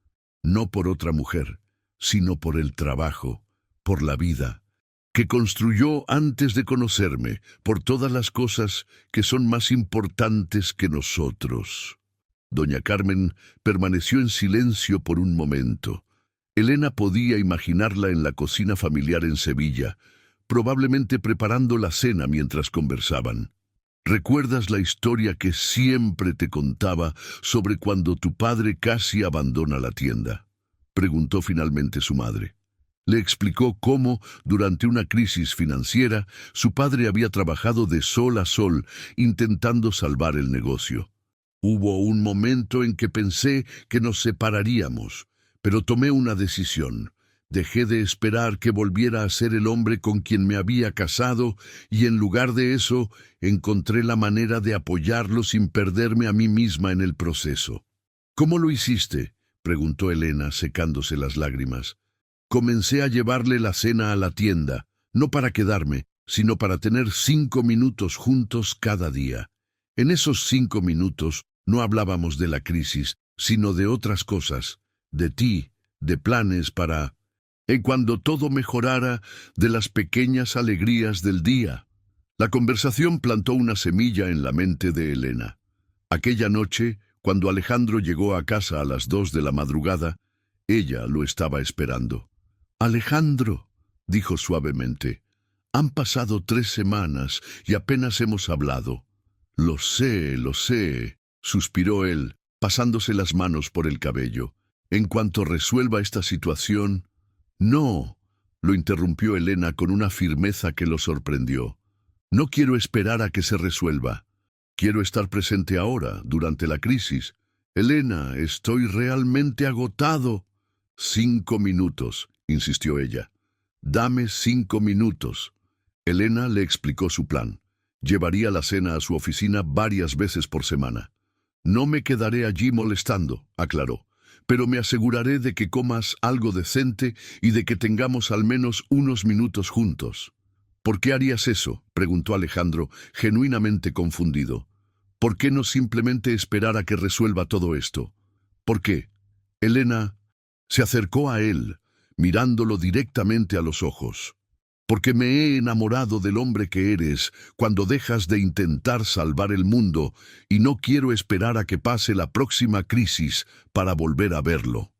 No por otra mujer, sino por el trabajo, por la vida que construyó antes de conocerme, por todas las cosas que son más importantes que nosotros». Doña Carmen permaneció en silencio por un momento. Elena podía imaginarla en la cocina familiar en Sevilla, probablemente preparando la cena mientras conversaban. «¿Recuerdas la historia que siempre te contaba sobre cuando tu padre casi abandona la tienda?», preguntó finalmente su madre. Le explicó cómo, durante una crisis financiera, su padre había trabajado de sol a sol intentando salvar el negocio. «Hubo un momento en que pensé que nos separaríamos, pero tomé una decisión. Dejé de esperar que volviera a ser el hombre con quien me había casado y en lugar de eso encontré la manera de apoyarlo sin perderme a mí misma en el proceso». «¿Cómo lo hiciste?», preguntó Elena, secándose las lágrimas. «Comencé a llevarle la cena a la tienda, no para quedarme, sino para tener 5 minutos juntos cada día. En esos 5 minutos no hablábamos de la crisis, sino de otras cosas, de ti, de planes para... y cuando todo mejorara, de las pequeñas alegrías del día». La conversación plantó una semilla en la mente de Elena. Aquella noche, cuando Alejandro llegó a casa a las 2 de la madrugada, ella lo estaba esperando. «Alejandro», dijo suavemente, «han pasado 3 semanas y apenas hemos hablado». Lo sé», suspiró él, pasándose las manos por el cabello. «En cuanto resuelva esta situación...». «No», lo interrumpió Elena con una firmeza que lo sorprendió. «No quiero esperar a que se resuelva. Quiero estar presente ahora, durante la crisis. Elena, estoy realmente agotado». «5 minutos», insistió ella. «Dame 5 minutos». Elena le explicó su plan. Llevaría la cena a su oficina varias veces por semana. «No me quedaré allí molestando», aclaró, «pero me aseguraré de que comas algo decente y de que tengamos al menos unos minutos juntos». «¿Por qué harías eso?», preguntó Alejandro, genuinamente confundido. «¿Por qué no simplemente esperar a que resuelva todo esto?». «¿Por qué?». Elena se acercó a él, mirándolo directamente a los ojos. «Porque me he enamorado del hombre que eres cuando dejas de intentar salvar el mundo y no quiero esperar a que pase la próxima crisis para volver a verlo».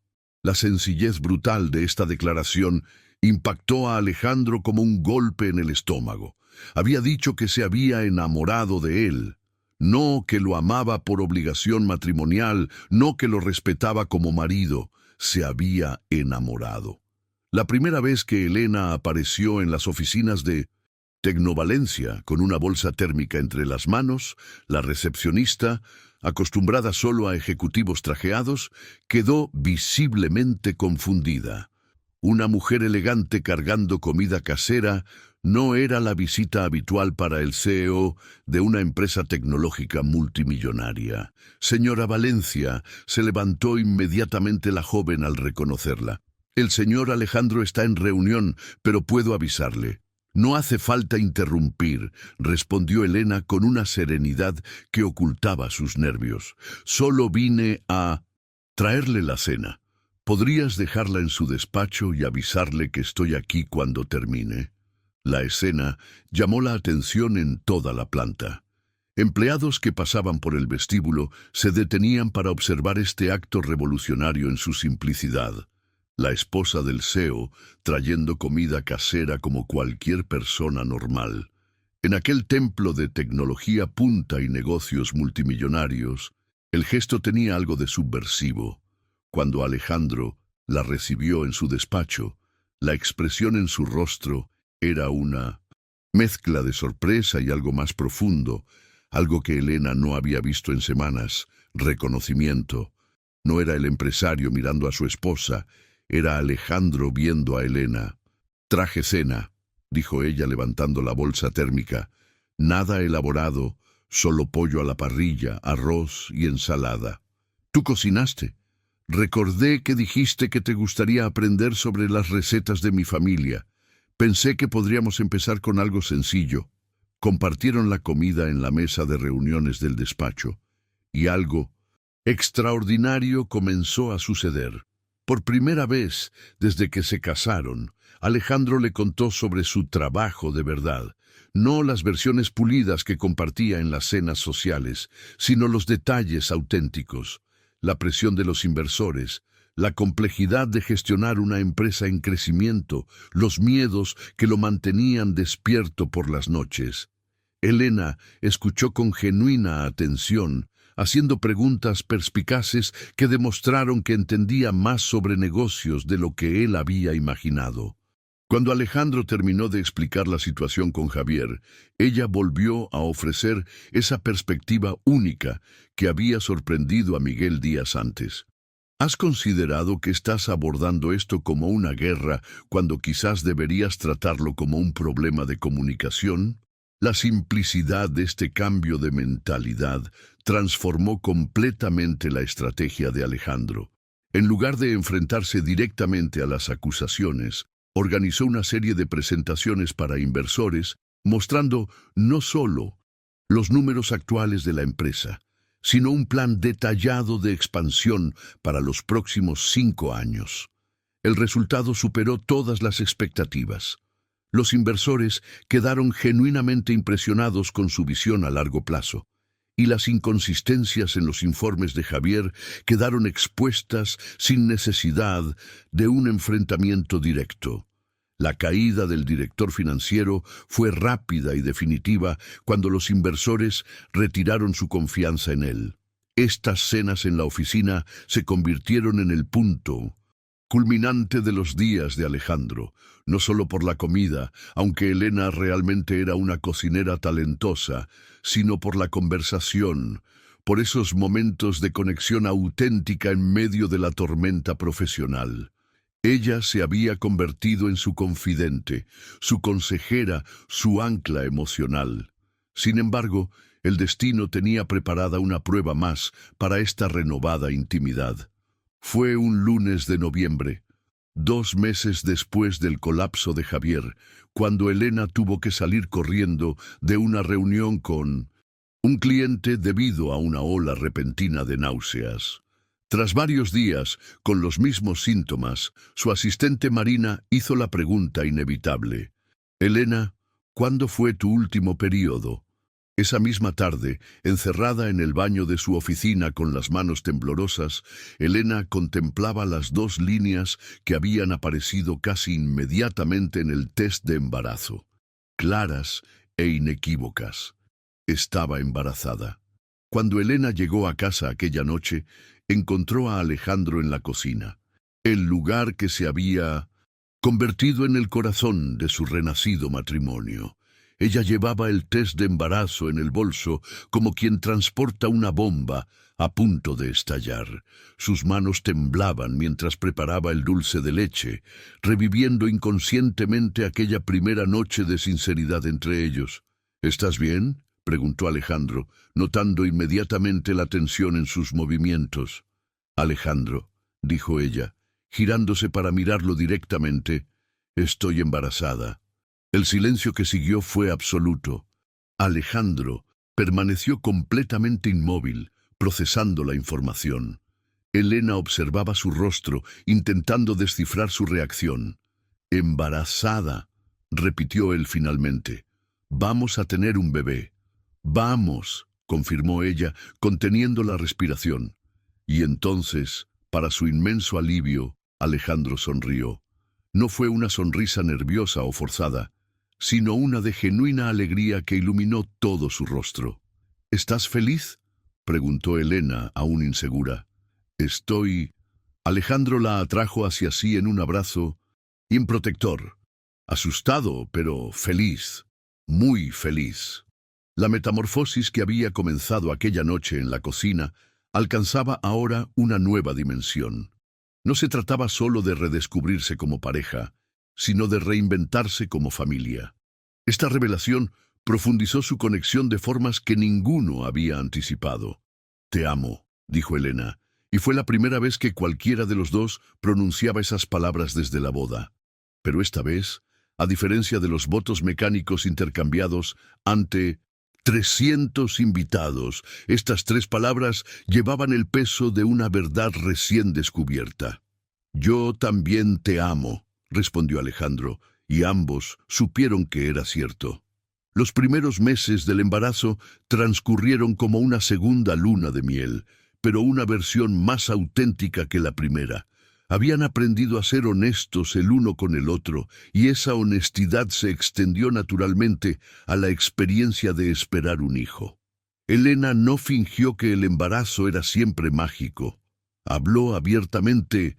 La sencillez brutal de esta declaración impactó a Alejandro como un golpe en el estómago. Había dicho que se había enamorado de él, no que lo amaba por obligación matrimonial, no que lo respetaba como marido, se había enamorado. La primera vez que Elena apareció en las oficinas de Tecnovalencia con una bolsa térmica entre las manos, la recepcionista, acostumbrada solo a ejecutivos trajeados, quedó visiblemente confundida. Una mujer elegante cargando comida casera no era la visita habitual para el CEO de una empresa tecnológica multimillonaria. Señora Valencia, se levantó inmediatamente la joven al reconocerla. El señor Alejandro está en reunión, pero puedo avisarle. No hace falta interrumpir, respondió Elena con una serenidad que ocultaba sus nervios. Solo vine a traerle la cena. ¿Podrías dejarla en su despacho y avisarle que estoy aquí cuando termine? La escena llamó la atención en toda la planta. Empleados que pasaban por el vestíbulo se detenían para observar este acto revolucionario en su simplicidad. La esposa del CEO trayendo comida casera como cualquier persona normal. En aquel templo de tecnología punta y negocios multimillonarios, el gesto tenía algo de subversivo. Cuando Alejandro la recibió en su despacho, la expresión en su rostro era una mezcla de sorpresa y algo más profundo, algo que Elena no había visto en semanas, reconocimiento. No era el empresario mirando a su esposa, era Alejandro viendo a Elena. «Traje cena», dijo ella levantando la bolsa térmica. «Nada elaborado, solo pollo a la parrilla, arroz y ensalada». «¿Tú cocinaste?» «Recordé que dijiste que te gustaría aprender sobre las recetas de mi familia. Pensé que podríamos empezar con algo sencillo». Compartieron la comida en la mesa de reuniones del despacho, y algo extraordinario comenzó a suceder. Por primera vez desde que se casaron, Alejandro le contó sobre su trabajo de verdad, no las versiones pulidas que compartía en las cenas sociales, sino los detalles auténticos, la presión de los inversores, la complejidad de gestionar una empresa en crecimiento, los miedos que lo mantenían despierto por las noches. Elena escuchó con genuina atención, haciendo preguntas perspicaces que demostraron que entendía más sobre negocios de lo que él había imaginado. Cuando Alejandro terminó de explicar la situación con Javier, ella volvió a ofrecer esa perspectiva única que había sorprendido a Miguel días antes. ¿Has considerado que estás abordando esto como una guerra cuando quizás deberías tratarlo como un problema de comunicación? La simplicidad de este cambio de mentalidad transformó completamente la estrategia de Alejandro. En lugar de enfrentarse directamente a las acusaciones, organizó una serie de presentaciones para inversores, mostrando no solo los números actuales de la empresa, sino un plan detallado de expansión para los próximos 5 años. El resultado superó todas las expectativas. Los inversores quedaron genuinamente impresionados con su visión a largo plazo, y las inconsistencias en los informes de Javier quedaron expuestas sin necesidad de un enfrentamiento directo. La caída del director financiero fue rápida y definitiva cuando los inversores retiraron su confianza en él. Estas cenas en la oficina se convirtieron en el punto culminante de los días de Alejandro, no solo por la comida, aunque Elena realmente era una cocinera talentosa, sino por la conversación, por esos momentos de conexión auténtica en medio de la tormenta profesional. Ella se había convertido en su confidente, su consejera, su ancla emocional. Sin embargo, el destino tenía preparada una prueba más para esta renovada intimidad. Fue un lunes de noviembre, 2 meses después del colapso de Javier, cuando Elena tuvo que salir corriendo de una reunión con un cliente debido a una ola repentina de náuseas. Tras varios días, con los mismos síntomas, su asistente Marina hizo la pregunta inevitable. «Elena, ¿cuándo fue tu último periodo?» Esa misma tarde, encerrada en el baño de su oficina con las manos temblorosas, Elena contemplaba las 2 líneas que habían aparecido casi inmediatamente en el test de embarazo, claras e inequívocas. Estaba embarazada. Cuando Elena llegó a casa aquella noche, encontró a Alejandro en la cocina, el lugar que se había convertido en el corazón de su renacido matrimonio. Ella llevaba el test de embarazo en el bolso como quien transporta una bomba a punto de estallar. Sus manos temblaban mientras preparaba el dulce de leche, reviviendo inconscientemente aquella primera noche de sinceridad entre ellos. ¿Estás bien?, preguntó Alejandro, notando inmediatamente la tensión en sus movimientos. Alejandro, dijo ella, girándose para mirarlo directamente, estoy embarazada. El silencio que siguió fue absoluto. Alejandro permaneció completamente inmóvil, procesando la información. Elena observaba su rostro, intentando descifrar su reacción. «Embarazada», repitió él finalmente. «Vamos a tener un bebé». «Vamos», confirmó ella, conteniendo la respiración. Y entonces, para su inmenso alivio, Alejandro sonrió. No fue una sonrisa nerviosa o forzada, sino una de genuina alegría que iluminó todo su rostro. «¿Estás feliz?», preguntó Elena, aún insegura. «Estoy...». Alejandro la atrajo hacia sí en un abrazo improtector, asustado, pero feliz, muy feliz. La metamorfosis que había comenzado aquella noche en la cocina alcanzaba ahora una nueva dimensión. No se trataba solo de redescubrirse como pareja, sino de reinventarse como familia. Esta revelación profundizó su conexión de formas que ninguno había anticipado. «Te amo», dijo Elena, y fue la primera vez que cualquiera de los dos pronunciaba esas palabras desde la boda. Pero esta vez, a diferencia de los votos mecánicos intercambiados ante 300 invitados, estas 3 palabras llevaban el peso de una verdad recién descubierta. «Yo también te amo», respondió Alejandro, y ambos supieron que era cierto. Los primeros meses del embarazo transcurrieron como una segunda luna de miel, pero una versión más auténtica que la primera. Habían aprendido a ser honestos el uno con el otro, y esa honestidad se extendió naturalmente a la experiencia de esperar un hijo. Elena no fingió que el embarazo era siempre mágico. Habló abiertamente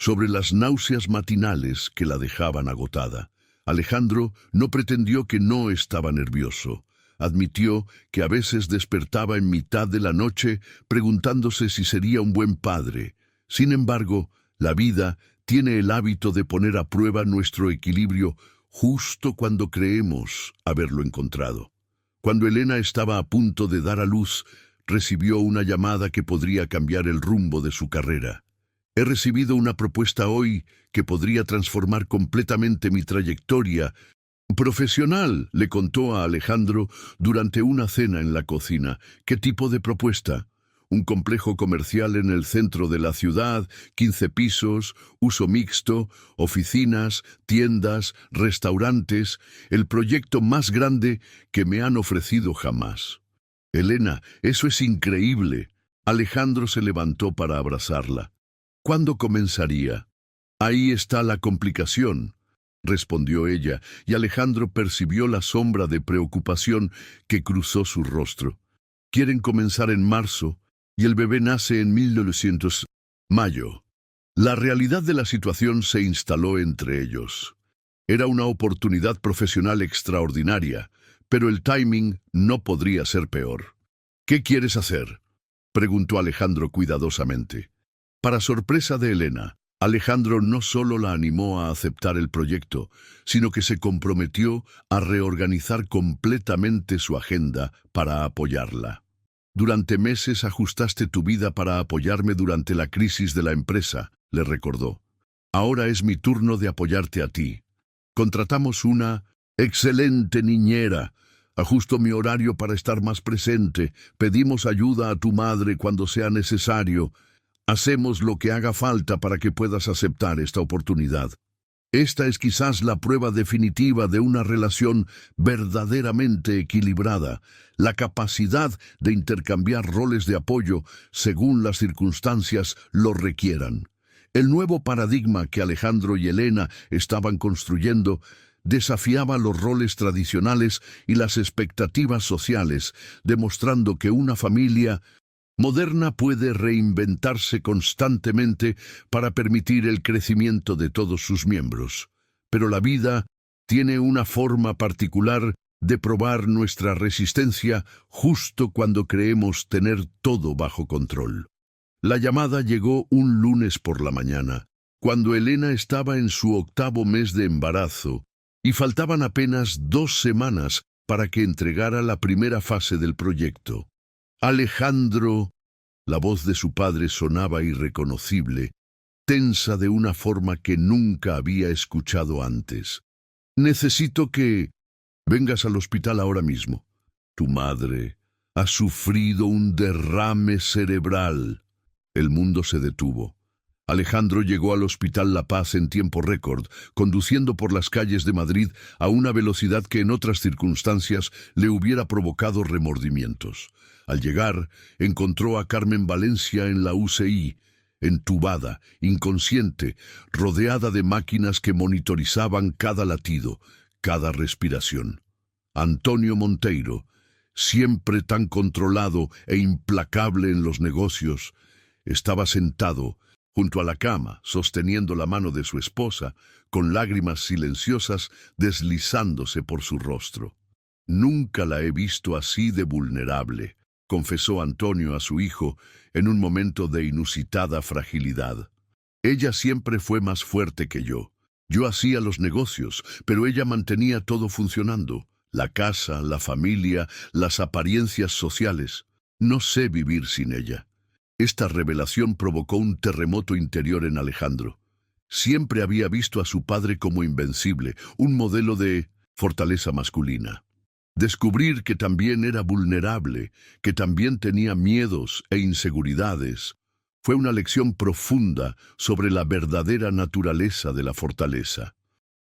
sobre las náuseas matinales que la dejaban agotada. Alejandro no pretendió que no estaba nervioso. Admitió que a veces despertaba en mitad de la noche preguntándose si sería un buen padre. Sin embargo, la vida tiene el hábito de poner a prueba nuestro equilibrio justo cuando creemos haberlo encontrado. Cuando Elena estaba a punto de dar a luz, recibió una llamada que podría cambiar el rumbo de su carrera. «He recibido una propuesta hoy que podría transformar completamente mi trayectoria profesional», le contó a Alejandro durante una cena en la cocina. «¿Qué tipo de propuesta?» «Un complejo comercial en el centro de la ciudad, 15 pisos, uso mixto, oficinas, tiendas, restaurantes, el proyecto más grande que me han ofrecido jamás». «Elena, eso es increíble». Alejandro se levantó para abrazarla. «¿Cuándo comenzaría?» «Ahí está la complicación», respondió ella, y Alejandro percibió la sombra de preocupación que cruzó su rostro. «Quieren comenzar en marzo, y el bebé nace en 1900. Mayo». La realidad de la situación se instaló entre ellos. Era una oportunidad profesional extraordinaria, pero el timing no podría ser peor. «¿Qué quieres hacer?», preguntó Alejandro cuidadosamente. Para sorpresa de Elena, Alejandro no solo la animó a aceptar el proyecto, sino que se comprometió a reorganizar completamente su agenda para apoyarla. «Durante meses ajustaste tu vida para apoyarme durante la crisis de la empresa», le recordó. «Ahora es mi turno de apoyarte a ti. Contratamos una excelente niñera. Ajusto mi horario para estar más presente. Pedimos ayuda a tu madre cuando sea necesario. Hacemos lo que haga falta para que puedas aceptar esta oportunidad». Esta es quizás la prueba definitiva de una relación verdaderamente equilibrada, la capacidad de intercambiar roles de apoyo según las circunstancias lo requieran. El nuevo paradigma que Alejandro y Elena estaban construyendo desafiaba los roles tradicionales y las expectativas sociales, demostrando que una familia moderna puede reinventarse constantemente para permitir el crecimiento de todos sus miembros. Pero la vida tiene una forma particular de probar nuestra resistencia justo cuando creemos tener todo bajo control. La llamada llegó un lunes por la mañana, cuando Elena estaba en su 8º mes de embarazo y faltaban apenas 2 semanas para que entregara la primera fase del proyecto. Alejandro, la voz de su padre sonaba irreconocible, tensa de una forma que nunca había escuchado antes. Necesito que vengas al hospital ahora mismo. Tu madre ha sufrido un derrame cerebral. El mundo se detuvo. Alejandro llegó al Hospital La Paz en tiempo récord, conduciendo por las calles de Madrid a una velocidad que en otras circunstancias le hubiera provocado remordimientos. Al llegar, encontró a Carmen Valencia en la UCI, entubada, inconsciente, rodeada de máquinas que monitorizaban cada latido, cada respiración. Antonio Monteiro, siempre tan controlado e implacable en los negocios, estaba sentado junto a la cama, sosteniendo la mano de su esposa, con lágrimas silenciosas deslizándose por su rostro. Nunca la he visto así de vulnerable, confesó Antonio a su hijo en un momento de inusitada fragilidad. Ella siempre fue más fuerte que yo. Yo hacía los negocios, pero ella mantenía todo funcionando. La casa, la familia, las apariencias sociales. No sé vivir sin ella. Esta revelación provocó un terremoto interior en Alejandro. Siempre había visto a su padre como invencible, un modelo de fortaleza masculina. Descubrir que también era vulnerable, que también tenía miedos e inseguridades, fue una lección profunda sobre la verdadera naturaleza de la fortaleza.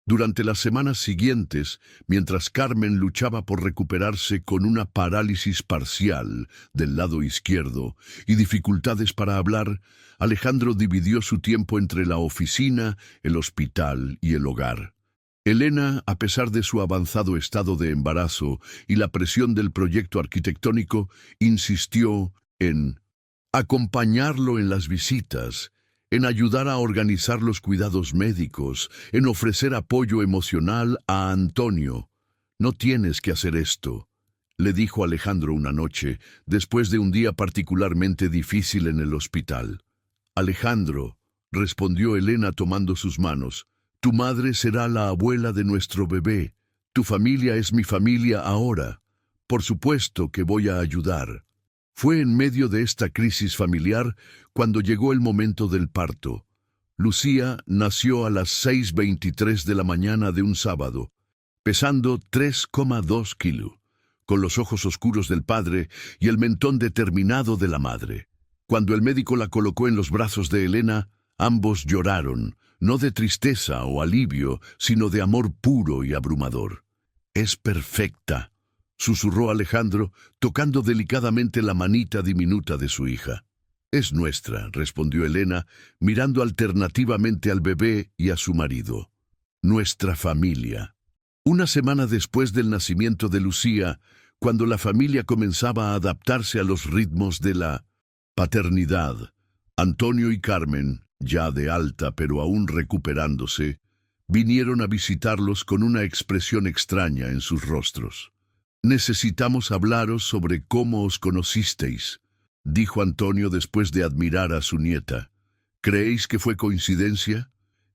Durante las semanas siguientes, mientras Carmen luchaba por recuperarse con una parálisis parcial del lado izquierdo y dificultades para hablar, Alejandro dividió su tiempo entre la oficina, el hospital y el hogar. Elena, a pesar de su avanzado estado de embarazo y la presión del proyecto arquitectónico, insistió en acompañarlo en las visitas, en ayudar a organizar los cuidados médicos, en ofrecer apoyo emocional a Antonio. No tienes que hacer esto, le dijo Alejandro una noche, después de un día particularmente difícil en el hospital. Alejandro, respondió Elena tomando sus manos, tu madre será la abuela de nuestro bebé. Tu familia es mi familia ahora. Por supuesto que voy a ayudar. Fue en medio de esta crisis familiar cuando llegó el momento del parto. Lucía nació a las 6:23 de la mañana de un sábado, pesando 3,2 kilos, con los ojos oscuros del padre y el mentón determinado de la madre. Cuando el médico la colocó en los brazos de Elena, ambos lloraron, no de tristeza o alivio, sino de amor puro y abrumador. «Es perfecta», susurró Alejandro, tocando delicadamente la manita diminuta de su hija. «Es nuestra», respondió Elena, mirando alternativamente al bebé y a su marido. «Nuestra familia». Una semana después del nacimiento de Lucía, cuando la familia comenzaba a adaptarse a los ritmos de la paternidad, Antonio y Carmen, ya de alta pero aún recuperándose, vinieron a visitarlos con una expresión extraña en sus rostros. «Necesitamos hablaros sobre cómo os conocisteis», dijo Antonio después de admirar a su nieta. «¿Creéis que fue coincidencia?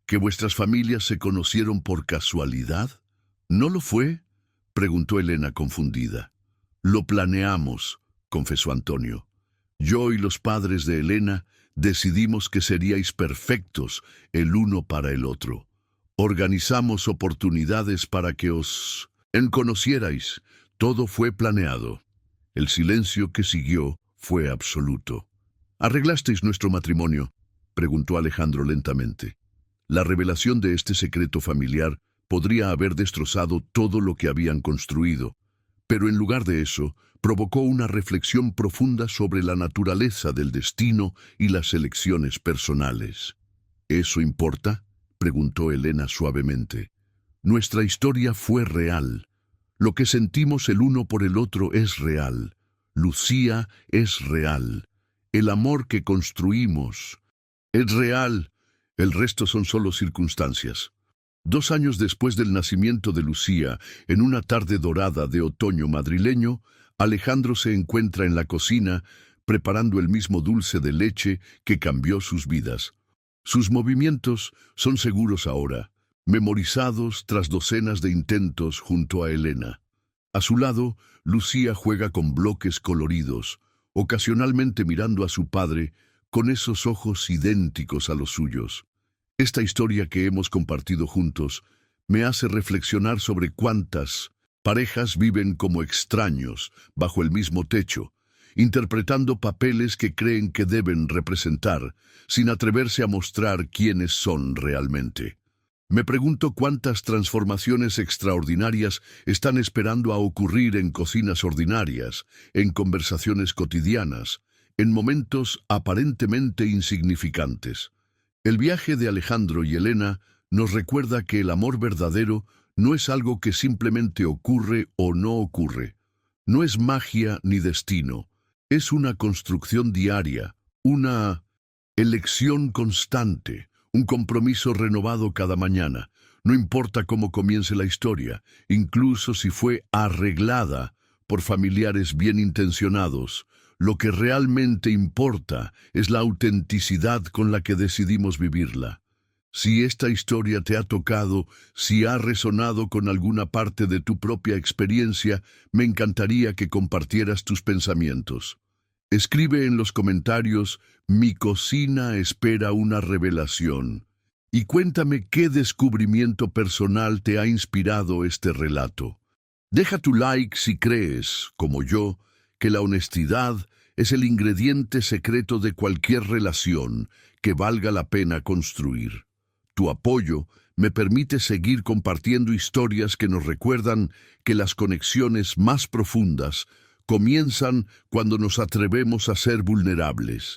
¿Que vuestras familias se conocieron por casualidad?» «¿No lo fue?», preguntó Elena confundida. «Lo planeamos», confesó Antonio. «Yo y los padres de Elena decidimos que seríais perfectos el uno para el otro. Organizamos oportunidades para que os conocierais. Todo fue planeado». El silencio que siguió fue absoluto. «¿Arreglasteis nuestro matrimonio?», preguntó Alejandro lentamente. La revelación de este secreto familiar podría haber destrozado todo lo que habían construido, pero en lugar de eso, provocó una reflexión profunda sobre la naturaleza del destino y las elecciones personales. ¿Eso importa?, preguntó Elena suavemente. Nuestra historia fue real. Lo que sentimos el uno por el otro es real. Lucía es real. El amor que construimos es real. El resto son solo circunstancias. 2 años después del nacimiento de Lucía, en una tarde dorada de otoño madrileño, Alejandro se encuentra en la cocina preparando el mismo dulce de leche que cambió sus vidas. Sus movimientos son seguros ahora, memorizados tras docenas de intentos junto a Elena. A su lado, Lucía juega con bloques coloridos, ocasionalmente mirando a su padre con esos ojos idénticos a los suyos. Esta historia que hemos compartido juntos me hace reflexionar sobre cuántas parejas viven como extraños bajo el mismo techo, interpretando papeles que creen que deben representar, sin atreverse a mostrar quiénes son realmente. Me pregunto cuántas transformaciones extraordinarias están esperando a ocurrir en cocinas ordinarias, en conversaciones cotidianas, en momentos aparentemente insignificantes. El viaje de Alejandro y Elena nos recuerda que el amor verdadero no es algo que simplemente ocurre o no ocurre. No es magia ni destino. Es una construcción diaria, una elección constante, un compromiso renovado cada mañana. No importa cómo comience la historia, incluso si fue arreglada por familiares bien intencionados, lo que realmente importa es la autenticidad con la que decidimos vivirla. Si esta historia te ha tocado, si ha resonado con alguna parte de tu propia experiencia, me encantaría que compartieras tus pensamientos. Escribe en los comentarios: "Mi cocina espera una revelación", y cuéntame qué descubrimiento personal te ha inspirado este relato. Deja tu like si crees, como yo, que la honestidad es el ingrediente secreto de cualquier relación que valga la pena construir. Tu apoyo me permite seguir compartiendo historias que nos recuerdan que las conexiones más profundas comienzan cuando nos atrevemos a ser vulnerables.